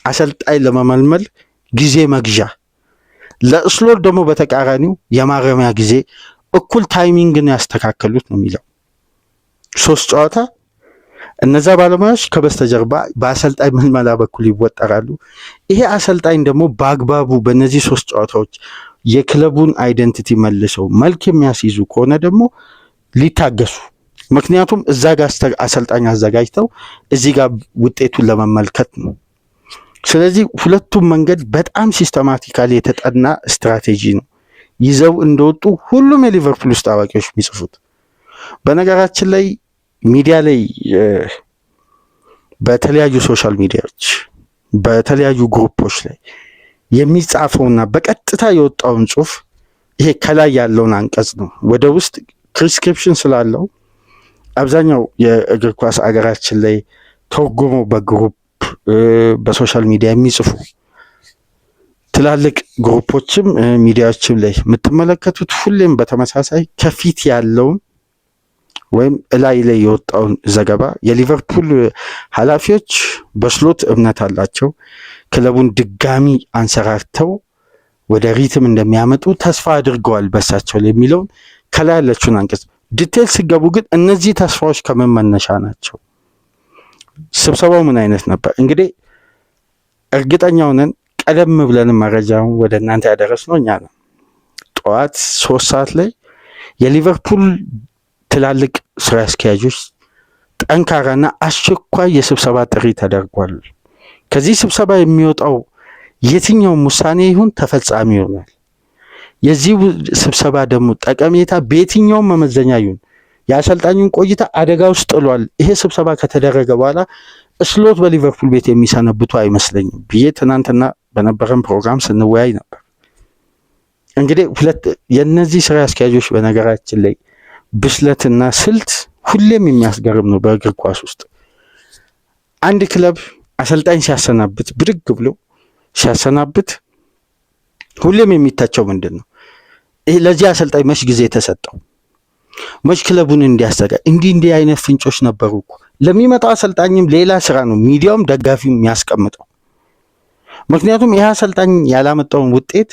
አሰልጣኝ ለመመልመል ጊዜ መግዣ፣ ለስሎት ደግሞ በተቃራኒው የማረሚያ ጊዜ እኩል ታይሚንግን ያስተካከሉት ነው የሚለው። 3 ጨዋታ እነዛ ባለሙያዎች ከበስተጀርባ በአሰልጣኝ ምልመላ በኩል ይወጠራሉ። ይሄ አሰልጣኝ ደግሞ በአግባቡ በእነዚህ 3 ጨዋታዎች የክለቡን አይደንቲቲ መልሰው መልክ የሚያስይዙ ከሆነ ደግሞ ሊታገሱ፣ ምክንያቱም እዛ ጋር አሰልጣኝ አዘጋጅተው እዚህ ጋር ውጤቱን ለመመልከት ነው። ስለዚህ ሁለቱም መንገድ በጣም ሲስተማቲካሊ የተጠና ስትራቴጂ ነው ይዘው እንደወጡ ሁሉም የሊቨርፑል ውስጥ አዋቂዎች የሚጽፉት። በነገራችን ላይ ሚዲያ ላይ በተለያዩ ሶሻል ሚዲያዎች በተለያዩ ግሩፖች ላይ የሚጻፈውና በቀጥታ የወጣውን ጽሁፍ ይሄ ከላይ ያለውን አንቀጽ ነው። ወደ ውስጥ ትራንስክሪፕሽን ስላለው አብዛኛው የእግር ኳስ አገራችን ላይ ተርጉሞ በግሩፕ በሶሻል ሚዲያ የሚጽፉ ትላልቅ ግሩፖችም ሚዲያዎችም ላይ የምትመለከቱት ሁሌም በተመሳሳይ ከፊት ያለውን ወይም እላይ ላይ የወጣውን ዘገባ የሊቨርፑል ኃላፊዎች በስሎት እምነት አላቸው፣ ክለቡን ድጋሚ አንሰራርተው ወደ ሪትም እንደሚያመጡ ተስፋ አድርገዋል በሳቸው ላይ የሚለውን ከላይ ያለችውን አንቀጽ ዲቴል ሲገቡ ግን እነዚህ ተስፋዎች ከምን መነሻ ናቸው? ስብሰባው ምን አይነት ነበር? እንግዲህ እርግጠኛው ነን ቀደም ብለን መረጃውን ወደ እናንተ ያደረስነው እኛ ነው። ጠዋት 3 ሰዓት ላይ የሊቨርፑል ትላልቅ ስራ አስኪያጆች ጠንካራና አስቸኳይ የስብሰባ ጥሪ ተደርጓል። ከዚህ ስብሰባ የሚወጣው የትኛውም ውሳኔ ይሁን ተፈጻሚ ይሆናል። የዚህ ስብሰባ ደግሞ ጠቀሜታ በየትኛውም መመዘኛ ይሁን የአሰልጣኙን ቆይታ አደጋ ውስጥ ጥሏል። ይሄ ስብሰባ ከተደረገ በኋላ ስሎት በሊቨርፑል ቤት የሚሰነብቱ አይመስለኝም ብዬ ትናንትና በነበረን ፕሮግራም ስንወያይ ነበር። እንግዲህ የነዚህ ስራ አስኪያጆች በነገራችን ላይ ብስለትና ስልት ሁሌም የሚያስገርም ነው። በእግር ኳስ ውስጥ አንድ ክለብ አሰልጣኝ ሲያሰናብት ብድግ ብሎ ሲያሰናብት ሁሌም የሚታቸው ምንድን ነው? ይሄ ለዚህ አሰልጣኝ መች ጊዜ የተሰጠው? መች ክለቡን እንዲያሰጋ እንዲህ አይነት ፍንጮች ነበሩ እኮ። ለሚመጣው አሰልጣኝም ሌላ ስራ ነው ሚዲያውም ደጋፊው የሚያስቀምጠው። ምክንያቱም ይህ አሰልጣኝ ያላመጣውን ውጤት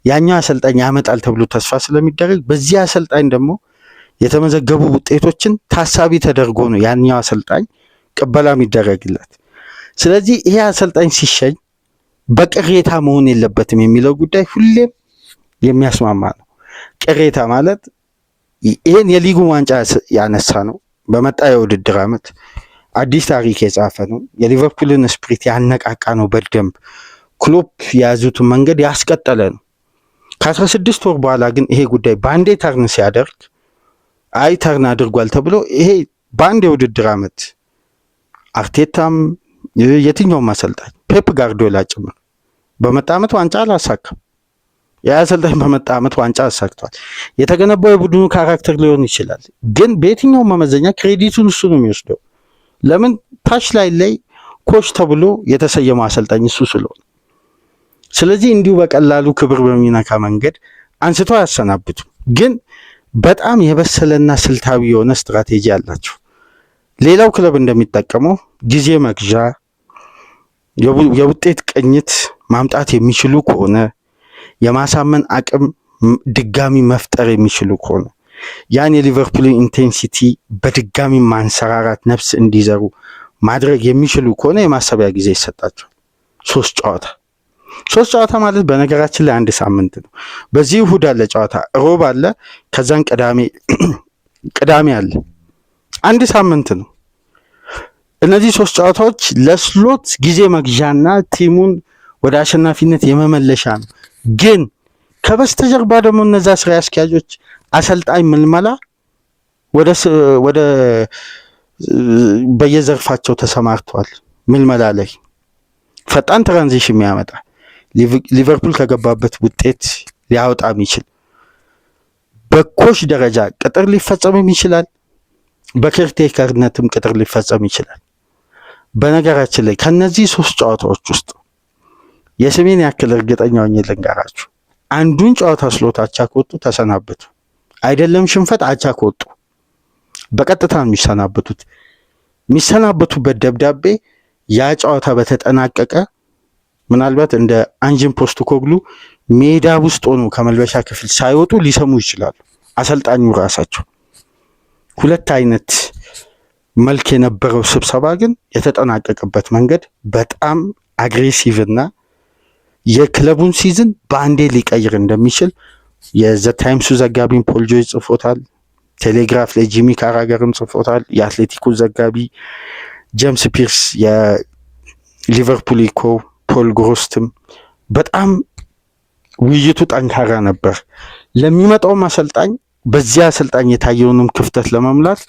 ያኛው አሰልጣኝ ያመጣል ተብሎ ተስፋ ስለሚደረግ በዚህ አሰልጣኝ ደግሞ የተመዘገቡ ውጤቶችን ታሳቢ ተደርጎ ነው ያኛው አሰልጣኝ ቅበላ የሚደረግለት። ስለዚህ ይሄ አሰልጣኝ ሲሸኝ በቅሬታ መሆን የለበትም የሚለው ጉዳይ ሁሌም የሚያስማማ ነው። ቅሬታ ማለት ይሄን የሊጉ ዋንጫ ያነሳ ነው፣ በመጣ የውድድር ዓመት አዲስ ታሪክ የጻፈ ነው፣ የሊቨርፑልን ስፕሪት ያነቃቃ ነው፣ በደንብ ክሎፕ የያዙትን መንገድ ያስቀጠለ ነው። ከ16 ወር በኋላ ግን ይሄ ጉዳይ በአንዴ ተርን ሲያደርግ አይ ተርን አድርጓል ተብሎ ይሄ በአንድ የውድድር ዓመት አርቴታም የትኛውም አሰልጣኝ ፔፕ ጋርዲዮላ ጭምር በመጣ ዓመት ዋንጫ አላሳካም። ያ አሰልጣኝ በመጣ ዓመት ዋንጫ አሳክቷል። የተገነባው የቡድኑ ካራክተር ሊሆን ይችላል፣ ግን በየትኛው መመዘኛ ክሬዲቱን እሱ ነው የሚወስደው። ለምን ታች ላይ ኮች ተብሎ የተሰየመው አሰልጣኝ እሱ ስለሆነ። ስለዚህ እንዲሁ በቀላሉ ክብር በሚነካ መንገድ አንስቶ አያሰናብቱም። ግን በጣም የበሰለና ስልታዊ የሆነ ስትራቴጂ አላቸው። ሌላው ክለብ እንደሚጠቀመው ጊዜ መግዣ፣ የውጤት ቅኝት ማምጣት የሚችሉ ከሆነ የማሳመን አቅም ድጋሚ መፍጠር የሚችሉ ከሆነ ያን የሊቨርፑልን ኢንቴንሲቲ በድጋሚ ማንሰራራት ነፍስ እንዲዘሩ ማድረግ የሚችሉ ከሆነ የማሰቢያ ጊዜ ይሰጣቸዋል። 3 ጨዋታ ማለት በነገራችን ላይ 1 ሳምንት ነው። በዚህ እሁድ አለ ጨዋታ፣ ሮብ አለ፣ ከዛን ቅዳሜ አለ። 1 ሳምንት ነው። እነዚህ 3 ጨዋታዎች ለስሎት ጊዜ መግዣና ቲሙን ወደ አሸናፊነት የመመለሻ ነው። ግን ከበስተጀርባ ደግሞ እነዛ ስራ አስኪያጆች አሰልጣኝ ምልመላ ወደ በየዘርፋቸው ተሰማርተዋል። ምልመላ ላይ ፈጣን ትራንዚሽን የሚያመጣ ሊቨርፑል ከገባበት ውጤት ሊያወጣ የሚችል በኮች ደረጃ ቅጥር ሊፈጸምም ይችላል፣ በኬርቴከርነትም ቅጥር ሊፈጸም ይችላል። በነገራችን ላይ ከነዚህ 3 ጨዋታዎች ውስጥ የስሜን ያክል እርግጠኛ ሆኜ ልንገራችሁ፣ አንዱን ጨዋታ ስሎት አቻ ከወጡ ተሰናበቱ። አይደለም ሽንፈት፣ አቻ ከወጡ በቀጥታ ነው የሚሰናበቱት። የሚሰናበቱበት ደብዳቤ ያ ጨዋታ በተጠናቀቀ ምናልባት እንደ አንጅን ፖስቴኮግሉ ሜዳ ውስጥ ሆኖ ከመልበሻ ክፍል ሳይወጡ ሊሰሙ ይችላሉ። አሰልጣኙ ራሳቸው 2 አይነት መልክ የነበረው ስብሰባ ግን የተጠናቀቀበት መንገድ በጣም አግሬሲቭ እና የክለቡን ሲዝን በአንዴ ሊቀይር እንደሚችል የዘ ታይምሱ ዘጋቢን ፖል ጆይ ጽፎታል። ቴሌግራፍ ላይ ጂሚ ካራገርም ጽፎታል። የአትሌቲኩ ዘጋቢ ጄምስ ፒርስ፣ የሊቨርፑል ኢኮ ፖል ግሮስትም። በጣም ውይይቱ ጠንካራ ነበር። ለሚመጣውም አሰልጣኝ በዚያ አሰልጣኝ የታየውንም ክፍተት ለመሙላት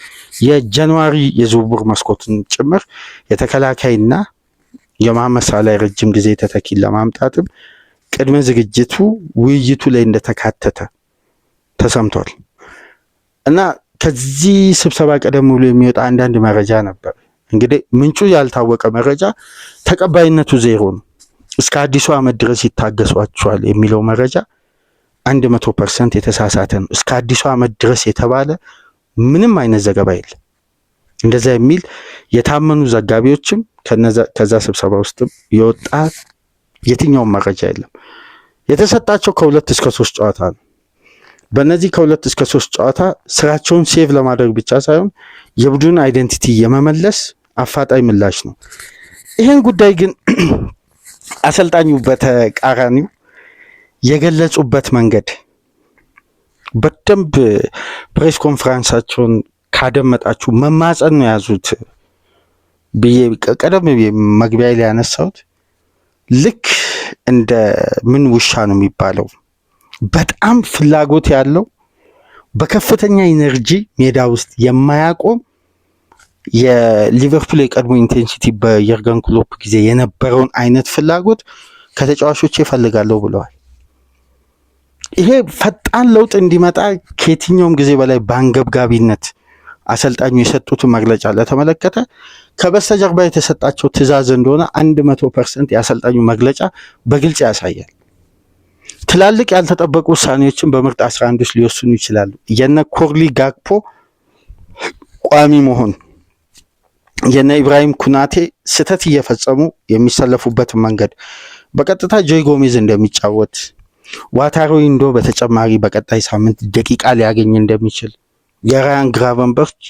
የጃንዋሪ የዝውውር መስኮትን ጭምር የተከላካይና የመሐመድ ሳላህ ረጅም ጊዜ ተተኪን ለማምጣትም ቅድመ ዝግጅቱ ውይይቱ ላይ እንደተካተተ ተሰምቷል። እና ከዚህ ስብሰባ ቀደም ብሎ የሚወጣ አንዳንድ መረጃ ነበር። እንግዲህ ምንጩ ያልታወቀ መረጃ ተቀባይነቱ 0 ነው። እስከ አዲሱ ዓመት ድረስ ይታገሷቸዋል የሚለው መረጃ 100% የተሳሳተ ነው። እስከ አዲሱ ዓመት ድረስ የተባለ ምንም አይነት ዘገባ የለም። እንደዛ የሚል የታመኑ ዘጋቢዎችም ከዛ ስብሰባ ውስጥም የወጣ የትኛውም መረጃ የለም። የተሰጣቸው ከ2 እስከ 3 ጨዋታ ነው። በእነዚህ ከ2 እስከ 3 ጨዋታ ስራቸውን ሴቭ ለማድረግ ብቻ ሳይሆን የቡድን አይደንቲቲ የመመለስ አፋጣኝ ምላሽ ነው። ይህን ጉዳይ ግን አሰልጣኙ በተቃራኒው የገለጹበት መንገድ በደንብ ፕሬስ ኮንፈረንሳቸውን ካደመጣችሁ መማፀን ነው ያዙት ብዬ ቀደም መግቢያ ላይ ያነሳሁት። ልክ እንደ ምን ውሻ ነው የሚባለው በጣም ፍላጎት ያለው በከፍተኛ ኢነርጂ ሜዳ ውስጥ የማያቆም የሊቨርፑል የቀድሞ ኢንቴንሲቲ በየርገን ክሎፕ ጊዜ የነበረውን አይነት ፍላጎት ከተጫዋቾች ይፈልጋለሁ ብለዋል። ይሄ ፈጣን ለውጥ እንዲመጣ ከየትኛውም ጊዜ በላይ በአንገብጋቢነት አሰልጣኙ የሰጡትን መግለጫ ለተመለከተ ከበስተጀርባ የተሰጣቸው ትዕዛዝ እንደሆነ 100% የአሰልጣኙ መግለጫ በግልጽ ያሳያል። ትላልቅ ያልተጠበቁ ውሳኔዎችን በምርጥ 11 ውስጥ ሊወስኑ ይችላሉ። የነ ኮርሊ ጋክፖ ቋሚ መሆን፣ የነ ኢብራሂም ኩናቴ ስህተት እየፈጸሙ የሚሰለፉበትን መንገድ፣ በቀጥታ ጆይ ጎሜዝ እንደሚጫወት፣ ዋታሮ ኢንዶ በተጨማሪ በቀጣይ ሳምንት ደቂቃ ሊያገኝ እንደሚችል፣ የራያን ግራቨንበርች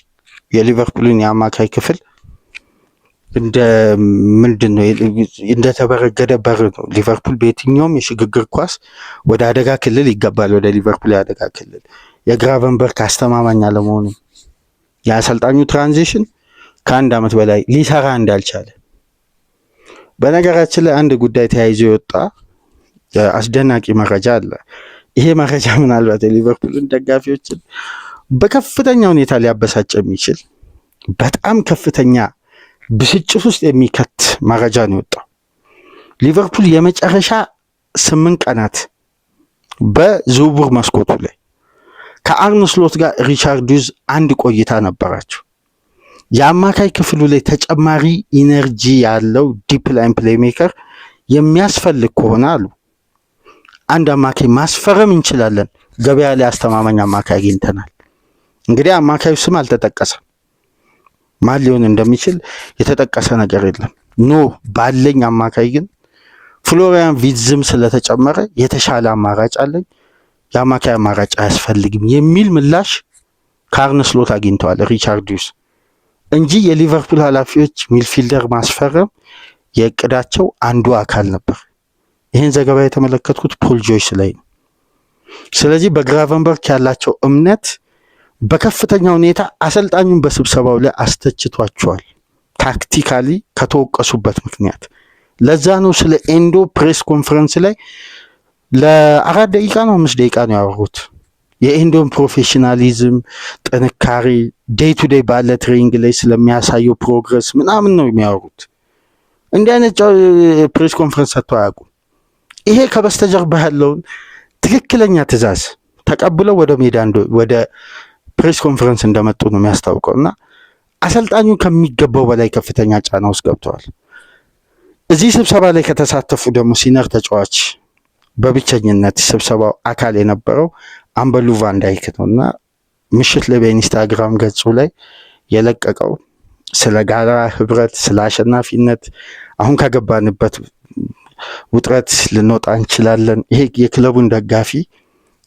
የሊቨርፑልን የአማካይ ክፍል እንደ ምንድን ነው እንደተበረገደ በር ነው። ሊቨርፑል በየትኛውም የሽግግር ኳስ ወደ አደጋ ክልል ይገባል። ወደ ሊቨርፑል የአደጋ ክልል የግራቨንበርክ አስተማማኝ አለመሆኑ፣ የአሰልጣኙ ትራንዚሽን ከ1 ዓመት በላይ ሊሰራ እንዳልቻለ። በነገራችን ላይ አንድ ጉዳይ ተያይዞ የወጣ አስደናቂ መረጃ አለ። ይሄ መረጃ ምናልባት የሊቨርፑልን ደጋፊዎችን በከፍተኛ ሁኔታ ሊያበሳጭ የሚችል በጣም ከፍተኛ ብስጭት ውስጥ የሚከት መረጃ ነው የወጣው። ሊቨርፑል የመጨረሻ 8 ቀናት በዝውውር መስኮቱ ላይ ከአርነ ስሎት ጋር ሪቻርዱዝ አንድ ቆይታ ነበራቸው። የአማካይ ክፍሉ ላይ ተጨማሪ ኢነርጂ ያለው ዲፕ ላይን ፕሌይሜከር የሚያስፈልግ ከሆነ አሉ አንድ አማካይ ማስፈረም እንችላለን። ገበያ ላይ አስተማማኝ አማካይ አግኝተናል። እንግዲህ አማካዩ ስም አልተጠቀሰም። ማን ሊሆን እንደሚችል የተጠቀሰ ነገር የለም። ኖ ባለኝ አማካይ ግን ፍሎሪያን ቪትዝም ስለተጨመረ የተሻለ አማራጭ አለኝ፣ የአማካይ አማራጭ አያስፈልግም የሚል ምላሽ ከአርነ ስሎት አግኝተዋል ሪቻርዱስ እንጂ የሊቨርፑል ኃላፊዎች ሚድፊልደር ማስፈረም የእቅዳቸው አንዱ አካል ነበር። ይህን ዘገባ የተመለከትኩት ፖል ጆይስ ላይ ነው። ስለዚህ በግራቨንበርክ ያላቸው እምነት በከፍተኛ ሁኔታ አሰልጣኙን በስብሰባው ላይ አስተችቷቸዋል፣ ታክቲካሊ ከተወቀሱበት ምክንያት። ለዛ ነው ስለ ኤንዶ ፕሬስ ኮንፈረንስ ላይ ለ4 ደቂቃ ነው 5 ደቂቃ ነው ያወሩት። የኤንዶን ፕሮፌሽናሊዝም፣ ጥንካሬ፣ ዴይ ቱ ዴይ ባለ ትሬኒንግ ላይ ስለሚያሳየው ፕሮግረስ ምናምን ነው የሚያወሩት። እንዲህ አይነት ፕሬስ ኮንፈረንስ ሰጥተው አያውቁም። ይሄ ከበስተጀርባ ያለውን ትክክለኛ ትዕዛዝ ተቀብለው ወደ ሜዳ ወደ ፕሬስ ኮንፈረንስ እንደመጡ ነው የሚያስታውቀው። እና አሰልጣኙ ከሚገባው በላይ ከፍተኛ ጫና ውስጥ ገብተዋል። እዚህ ስብሰባ ላይ ከተሳተፉ ደግሞ ሲነር ተጫዋች በብቸኝነት ስብሰባው አካል የነበረው አምበሉ ቫን ዳይክ ነው እና ምሽት ላይ በኢንስታግራም ገጹ ላይ የለቀቀው ስለ ጋራ ህብረት፣ ስለ አሸናፊነት፣ አሁን ከገባንበት ውጥረት ልንወጣ እንችላለን፣ ይሄ የክለቡን ደጋፊ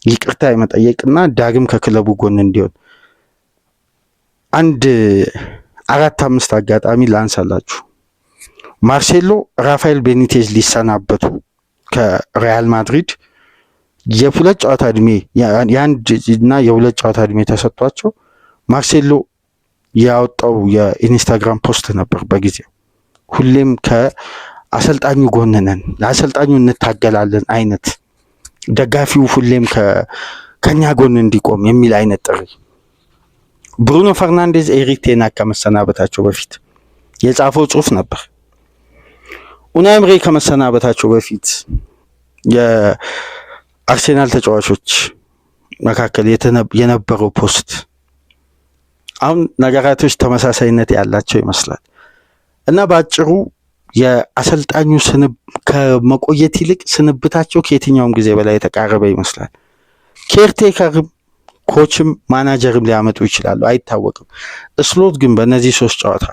ይቅርታ የመጠየቅና ዳግም ከክለቡ ጎን እንዲሆን አንድ 4-5 አጋጣሚ ላንሳላችሁ። ማርሴሎ ራፋኤል ቤኒቴዝ ሊሰናበቱ ከሪያል ማድሪድ የ2 ጨዋታ እድሜ የአንድ እና የ2 ጨዋታ እድሜ ተሰጥቷቸው ማርሴሎ ያወጣው የኢንስታግራም ፖስት ነበር። በጊዜው ሁሌም ከአሰልጣኙ ጎን ነን፣ ለአሰልጣኙ እንታገላለን አይነት፣ ደጋፊው ሁሌም ከኛ ጎን እንዲቆም የሚል አይነት ጥሪ። ብሩኖ ፈርናንዴዝ ኤሪክ ቴን ሃግ ከመሰናበታቸው በፊት የጻፈው ጽሁፍ ነበር። ኡናይ ኤምሪ ከመሰናበታቸው በፊት የአርሴናል ተጫዋቾች መካከል የነበረው ፖስት። አሁን ነገራቶች ተመሳሳይነት ያላቸው ይመስላል እና በአጭሩ የአሰልጣኙ ከመቆየት ይልቅ ስንብታቸው ከየትኛውም ጊዜ በላይ የተቃረበ ይመስላል። ኬርቴከርም ኮችም ማናጀርም ሊያመጡ ይችላሉ፣ አይታወቅም። ስሎት ግን በእነዚህ 3 ጨዋታ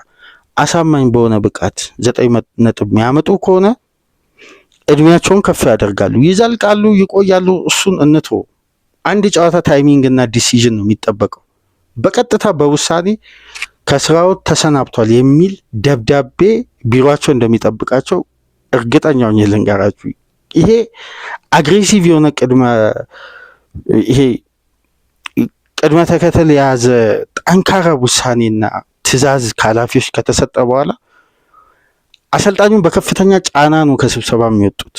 አሳማኝ በሆነ ብቃት 9 ነጥብ የሚያመጡ ከሆነ እድሜያቸውን ከፍ ያደርጋሉ፣ ይዘልቃሉ፣ ይቆያሉ። እሱን እንቶ አንድ ጨዋታ ታይሚንግ እና ዲሲዥን ነው የሚጠበቀው። በቀጥታ በውሳኔ ከስራው ተሰናብቷል የሚል ደብዳቤ ቢሮቸው እንደሚጠብቃቸው እርግጠኛ ሆኜ ልንገራችሁ። ይሄ አግሬሲቭ የሆነ ቅድመ ተከተል የያዘ ጠንካራ ውሳኔና ትዕዛዝ ከኃላፊዎች ከተሰጠ በኋላ አሰልጣኙን በከፍተኛ ጫና ነው ከስብሰባ የሚወጡት።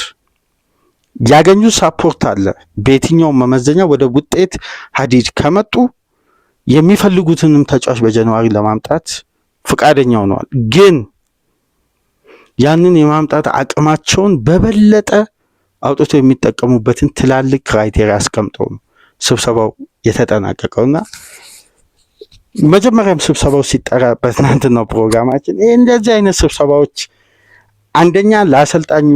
ያገኙት ሳፖርት አለ። በየትኛውም መመዘኛ ወደ ውጤት ሀዲድ ከመጡ የሚፈልጉትንም ተጫዋች በጃንዋሪ ለማምጣት ፈቃደኛ ሆነዋል። ግን ያንን የማምጣት አቅማቸውን በበለጠ አውጥቶ የሚጠቀሙበትን ትላልቅ ክራይቴሪያ አስቀምጠው ነው ስብሰባው የተጠናቀቀውና መጀመሪያም ስብሰባው ሲጠራ በትናንትናው ፕሮግራማችን እንደዚህ አይነት ስብሰባዎች አንደኛ ለአሰልጣኙ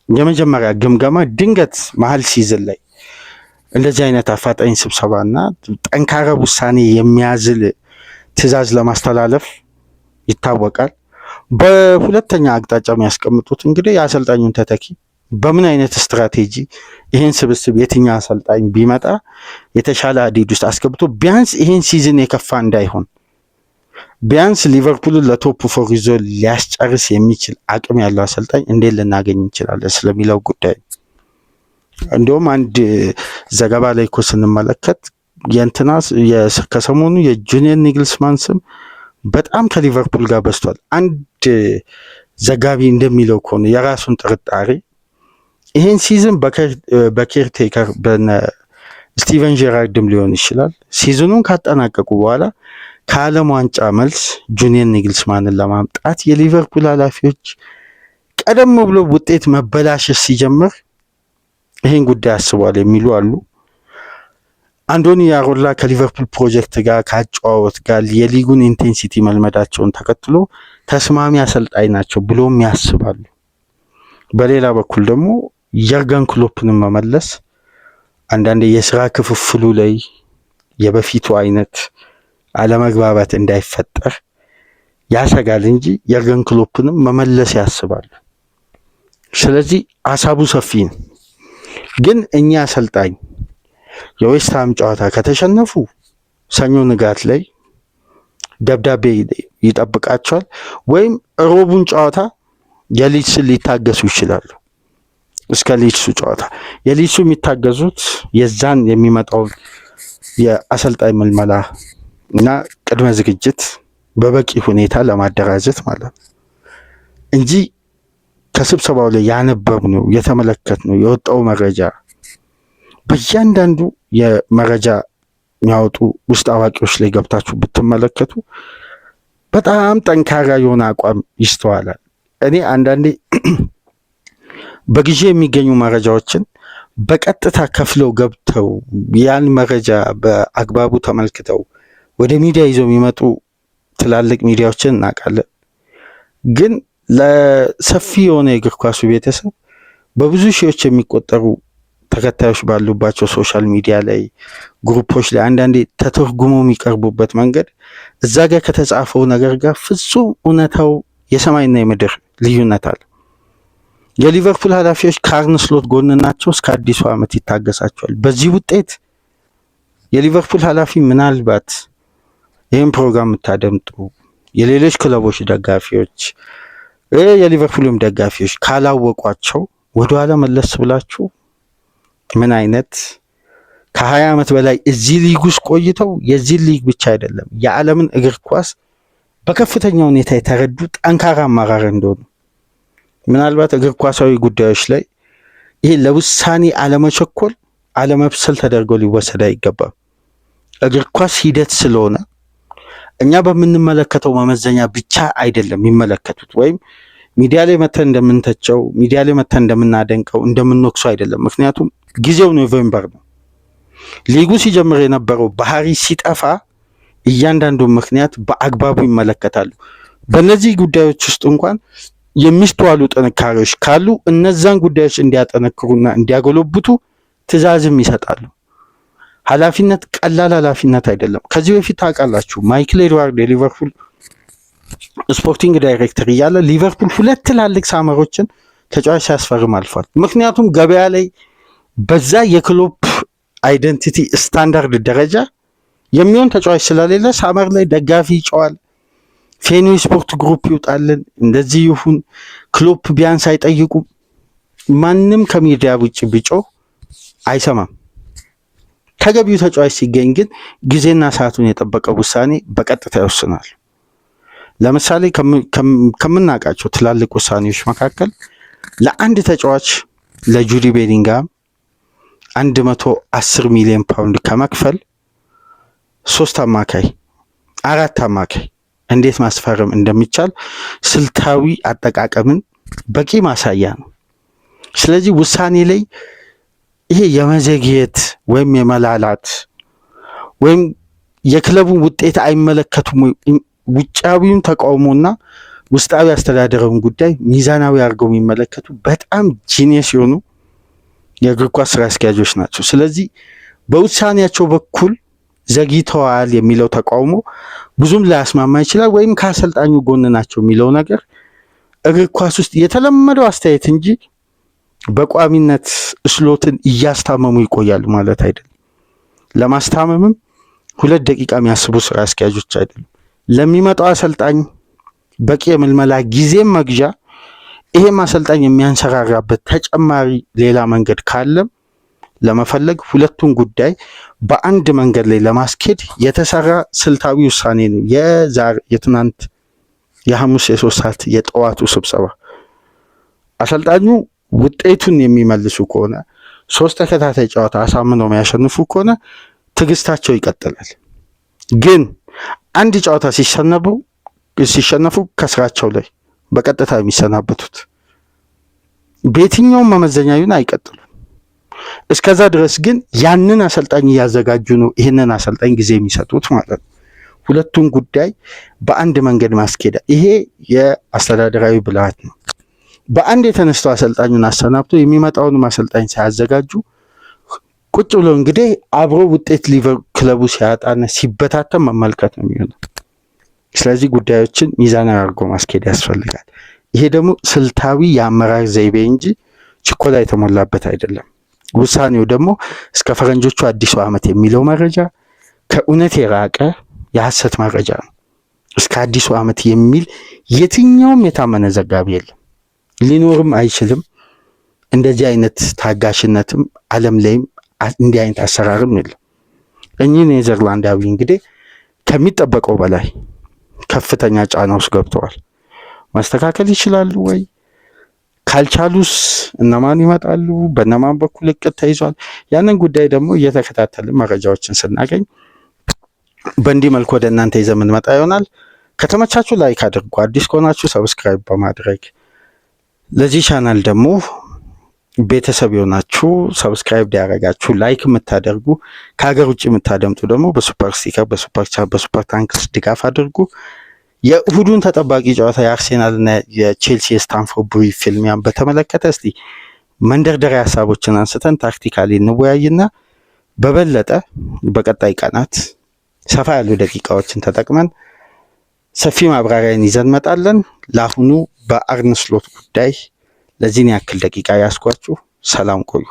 የመጀመሪያ ግምገማ ድንገት መሀል ሲዝን ላይ እንደዚህ አይነት አፋጣኝ ስብሰባና ጠንካራ ውሳኔ የሚያዝል ትዕዛዝ ለማስተላለፍ ይታወቃል። በሁለተኛ አቅጣጫ የሚያስቀምጡት እንግዲህ የአሰልጣኙን ተተኪ በምን አይነት ስትራቴጂ ይህን ስብስብ የትኛው አሰልጣኝ ቢመጣ የተሻለ ሀዲድ ውስጥ አስገብቶ ቢያንስ ይህን ሲዝን የከፋ እንዳይሆን ቢያንስ ሊቨርፑልን ለቶፕ ፎር ይዞ ሊያስጨርስ የሚችል አቅም ያለው አሰልጣኝ እንዴት ልናገኝ እንችላለን ስለሚለው ጉዳይ እንዲሁም አንድ ዘገባ ላይ እኮ ስንመለከት የእንትና ከሰሞኑ የጁሊያን ኒግልስማን ስም በጣም ከሊቨርፑል ጋር በስቷል። አንድ ዘጋቢ እንደሚለው ከሆነ የራሱን ጥርጣሬ ይህን ሲዝን በኬርቴከር በነ ስቲቨን ጄራርድም ሊሆን ይችላል ሲዝኑን ካጠናቀቁ በኋላ ከዓለም ዋንጫ መልስ ጁሊያን ኒግልስማንን ለማምጣት የሊቨርፑል ኃላፊዎች ቀደም ብሎ ውጤት መበላሸት ሲጀምር ይህን ጉዳይ አስቧል የሚሉ አሉ። አንዶኒ ያሮላ ከሊቨርፑል ፕሮጀክት ጋር ከአጨዋወት ጋር የሊጉን ኢንቴንሲቲ መልመዳቸውን ተከትሎ ተስማሚ አሰልጣኝ ናቸው ብሎም ያስባሉ። በሌላ በኩል ደግሞ የርገን ክሎፕንም መመለስ አንዳንድ የስራ ክፍፍሉ ላይ የበፊቱ አይነት አለመግባባት እንዳይፈጠር ያሰጋል እንጂ የርገን ክሎፕንም መመለስ ያስባሉ። ስለዚህ ሀሳቡ ሰፊ ነው። ግን እኛ አሰልጣኝ የዌስትሃም ጨዋታ ከተሸነፉ ሰኞ ንጋት ላይ ደብዳቤ ይጠብቃቸዋል፣ ወይም ሮቡን ጨዋታ የሊድስን ሊታገሱ ይችላሉ። እስከ ሊድሱ ጨዋታ የሊድሱ የሚታገዙት የዛን የሚመጣውን የአሰልጣኝ ምልመላ እና ቅድመ ዝግጅት በበቂ ሁኔታ ለማደራጀት ማለት ነው እንጂ ከስብሰባው ላይ ያነበብነው የተመለከትነው የወጣው መረጃ በእያንዳንዱ የመረጃ የሚያወጡ ውስጥ አዋቂዎች ላይ ገብታችሁ ብትመለከቱ በጣም ጠንካራ የሆነ አቋም ይስተዋላል። እኔ አንዳንዴ በጊዜ የሚገኙ መረጃዎችን በቀጥታ ከፍለው ገብተው ያን መረጃ በአግባቡ ተመልክተው ወደ ሚዲያ ይዘው የሚመጡ ትላልቅ ሚዲያዎችን እናውቃለን። ግን ለሰፊ የሆነ የእግር ኳሱ ቤተሰብ በብዙ ሺዎች የሚቆጠሩ ተከታዮች ባሉባቸው ሶሻል ሚዲያ ላይ ግሩፖች ላይ አንዳንዴ ተተርጉሞ የሚቀርቡበት መንገድ እዛ ጋር ከተጻፈው ነገር ጋር ፍጹም እውነታው የሰማይና የምድር ልዩነት አለ። የሊቨርፑል ኃላፊዎች ከአርነ ስሎት ጎን ናቸው። እስከ አዲሱ ዓመት ይታገሳቸዋል። በዚህ ውጤት የሊቨርፑል ኃላፊ ምናልባት ይህን ፕሮግራም የምታደምጡ የሌሎች ክለቦች ደጋፊዎች የሊቨርፑልም ደጋፊዎች ካላወቋቸው ወደኋላ መለስ ብላችሁ ምን አይነት ከ20 ዓመት በላይ እዚህ ሊግ ውስጥ ቆይተው የዚህ ሊግ ብቻ አይደለም የዓለምን እግር ኳስ በከፍተኛ ሁኔታ የተረዱ ጠንካራ አመራር እንደሆኑ ምናልባት እግር ኳሳዊ ጉዳዮች ላይ ይሄ ለውሳኔ አለመቸኮል አለመብሰል ተደርጎ ሊወሰድ አይገባም። እግር ኳስ ሂደት ስለሆነ እኛ በምንመለከተው መመዘኛ ብቻ አይደለም የሚመለከቱት ወይም ሚዲያ ላይ መተን እንደምንተቸው ሚዲያ ላይ መተን እንደምናደንቀው እንደምንወቅሰው አይደለም። ምክንያቱም ጊዜው ኖቬምበር ነው። ሊጉ ሲጀምር የነበረው ባህሪ ሲጠፋ እያንዳንዱ ምክንያት በአግባቡ ይመለከታሉ። በእነዚህ ጉዳዮች ውስጥ እንኳን የሚስተዋሉ ጥንካሬዎች ካሉ እነዛን ጉዳዮች እንዲያጠነክሩና እንዲያጎለብቱ ትዕዛዝም ይሰጣሉ። ኃላፊነት ቀላል ኃላፊነት አይደለም። ከዚህ በፊት ታውቃላችሁ ማይክል ኤድዋርድ የሊቨርፑል ስፖርቲንግ ዳይሬክተር እያለ ሊቨርፑል 2 ትላልቅ ሳመሮችን ተጫዋች ሲያስፈርም አልፏል። ምክንያቱም ገበያ ላይ በዛ የክሎፕ አይደንቲቲ ስታንዳርድ ደረጃ የሚሆን ተጫዋች ስለሌለ ሳመር ላይ ደጋፊ ይጨዋል፣ ፌኒው ስፖርት ግሩፕ ይውጣልን፣ እንደዚህ ይሁን ክሎፕ ቢያንስ አይጠይቁም። ማንም ከሚዲያ ውጭ ቢጮህ አይሰማም። ተገቢው ተጫዋች ሲገኝ ግን ጊዜና ሰዓቱን የጠበቀ ውሳኔ በቀጥታ ይወስናል። ለምሳሌ ከምናውቃቸው ትላልቅ ውሳኔዎች መካከል ለአንድ ተጫዋች ለጁዲ ቤሊንጋም 110 ሚሊዮን ፓውንድ ከመክፈል 4 አማካይ እንዴት ማስፈረም እንደሚቻል ስልታዊ አጠቃቀምን በቂ ማሳያ ነው። ስለዚህ ውሳኔ ላይ ይሄ የመዘግየት ወይም የመላላት ወይም የክለቡን ውጤት አይመለከቱም ውጫዊውን ተቃውሞና ውስጣዊ አስተዳደሩን ጉዳይ ሚዛናዊ አድርገው የሚመለከቱ በጣም ጂኒየስ የሆኑ የእግር ኳስ ስራ አስኪያጆች ናቸው። ስለዚህ በውሳኔያቸው በኩል ዘግይተዋል የሚለው ተቃውሞ ብዙም ላያስማማ ይችላል፣ ወይም ከአሰልጣኙ ጎን ናቸው የሚለው ነገር እግር ኳስ ውስጥ የተለመደው አስተያየት እንጂ በቋሚነት ስሎትን እያስታመሙ ይቆያሉ ማለት አይደለም። ለማስታመምም 2 ደቂቃ የሚያስቡ ስራ አስኪያጆች አይደሉም። ለሚመጣው አሰልጣኝ በቂ የምልመላ ጊዜም መግዣ ይሄም አሰልጣኝ የሚያንሰራራበት ተጨማሪ ሌላ መንገድ ካለም ለመፈለግ ሁለቱን ጉዳይ በአንድ መንገድ ላይ ለማስኬድ የተሰራ ስልታዊ ውሳኔ ነው። የትናንት የሐሙስ የ3 ሰዓት የጠዋቱ ስብሰባ አሰልጣኙ ውጤቱን የሚመልሱ ከሆነ 3 ተከታታይ ጨዋታ አሳምነው የሚያሸንፉ ከሆነ ትዕግስታቸው ይቀጥላል። ግን አንድ ጨዋታ ሲሸነፉ ከስራቸው ላይ በቀጥታ የሚሰናበቱት በየትኛውም መመዘኛውን አይቀጥሉም። እስከዛ ድረስ ግን ያንን አሰልጣኝ እያዘጋጁ ነው ይህንን አሰልጣኝ ጊዜ የሚሰጡት ማለት ነው። ሁለቱን ጉዳይ በአንድ መንገድ ማስኬድ ይሄ የአስተዳደራዊ ብልሃት ነው። በአንድ የተነስተው አሰልጣኙን አሰናብቶ የሚመጣውን አሰልጣኝ ሳያዘጋጁ ቁጭ ብሎ እንግዲህ አብሮ ውጤት ክለቡ ሲያጣና ሲበታተን መመልከት ነው የሚሆነው። ስለዚህ ጉዳዮችን ሚዛናዊ አድርጎ ማስኬድ ያስፈልጋል። ይሄ ደግሞ ስልታዊ የአመራር ዘይቤ እንጂ ችኮላ የተሞላበት አይደለም። ውሳኔው ደግሞ እስከ ፈረንጆቹ አዲሱ ዓመት የሚለው መረጃ ከእውነት የራቀ የሐሰት መረጃ ነው። እስከ አዲሱ ዓመት የሚል የትኛውም የታመነ ዘጋቢ የለም፣ ሊኖርም አይችልም። እንደዚህ አይነት ታጋሽነትም ዓለም ላይም እንዲህ አይነት አሰራርም የለም። እኚህ ኔዘርላንዳዊ እንግዲህ ከሚጠበቀው በላይ ከፍተኛ ጫና ውስጥ ገብተዋል። ማስተካከል ይችላሉ ወይ? ካልቻሉስ እነማን ይመጣሉ? በእነማን በኩል እቅድ ተይዟል? ያንን ጉዳይ ደግሞ እየተከታተልን መረጃዎችን ስናገኝ በእንዲህ መልኩ ወደ እናንተ ይዘን የምንመጣ ይሆናል። ከተመቻችሁ ላይክ አድርጉ። አዲስ ከሆናችሁ ሰብስክራይብ በማድረግ ለዚህ ቻናል ደግሞ ቤተሰብ የሆናችሁ ሰብስክራይብ ያደረጋችሁ ላይክ የምታደርጉ ከሀገር ውጭ የምታደምጡ ደግሞ በሱፐር ስቲከር፣ በሱፐር ቻት፣ በሱፐር ታንክስ ድጋፍ አድርጉ። የእሁዱን ተጠባቂ ጨዋታ የአርሴናልና የቼልሲ የስታንፎርድ ብሪጅ ፍልሚያን በተመለከተ እስቲ መንደርደሪያ ሀሳቦችን አንስተን ታክቲካሊ እንወያይና በበለጠ በቀጣይ ቀናት ሰፋ ያሉ ደቂቃዎችን ተጠቅመን ሰፊ ማብራሪያን ይዘን እንመጣለን። ለአሁኑ በአርነ ስሎት ጉዳይ ለዚህን ያክል ደቂቃ ያስኳችሁ። ሰላም ቆዩ።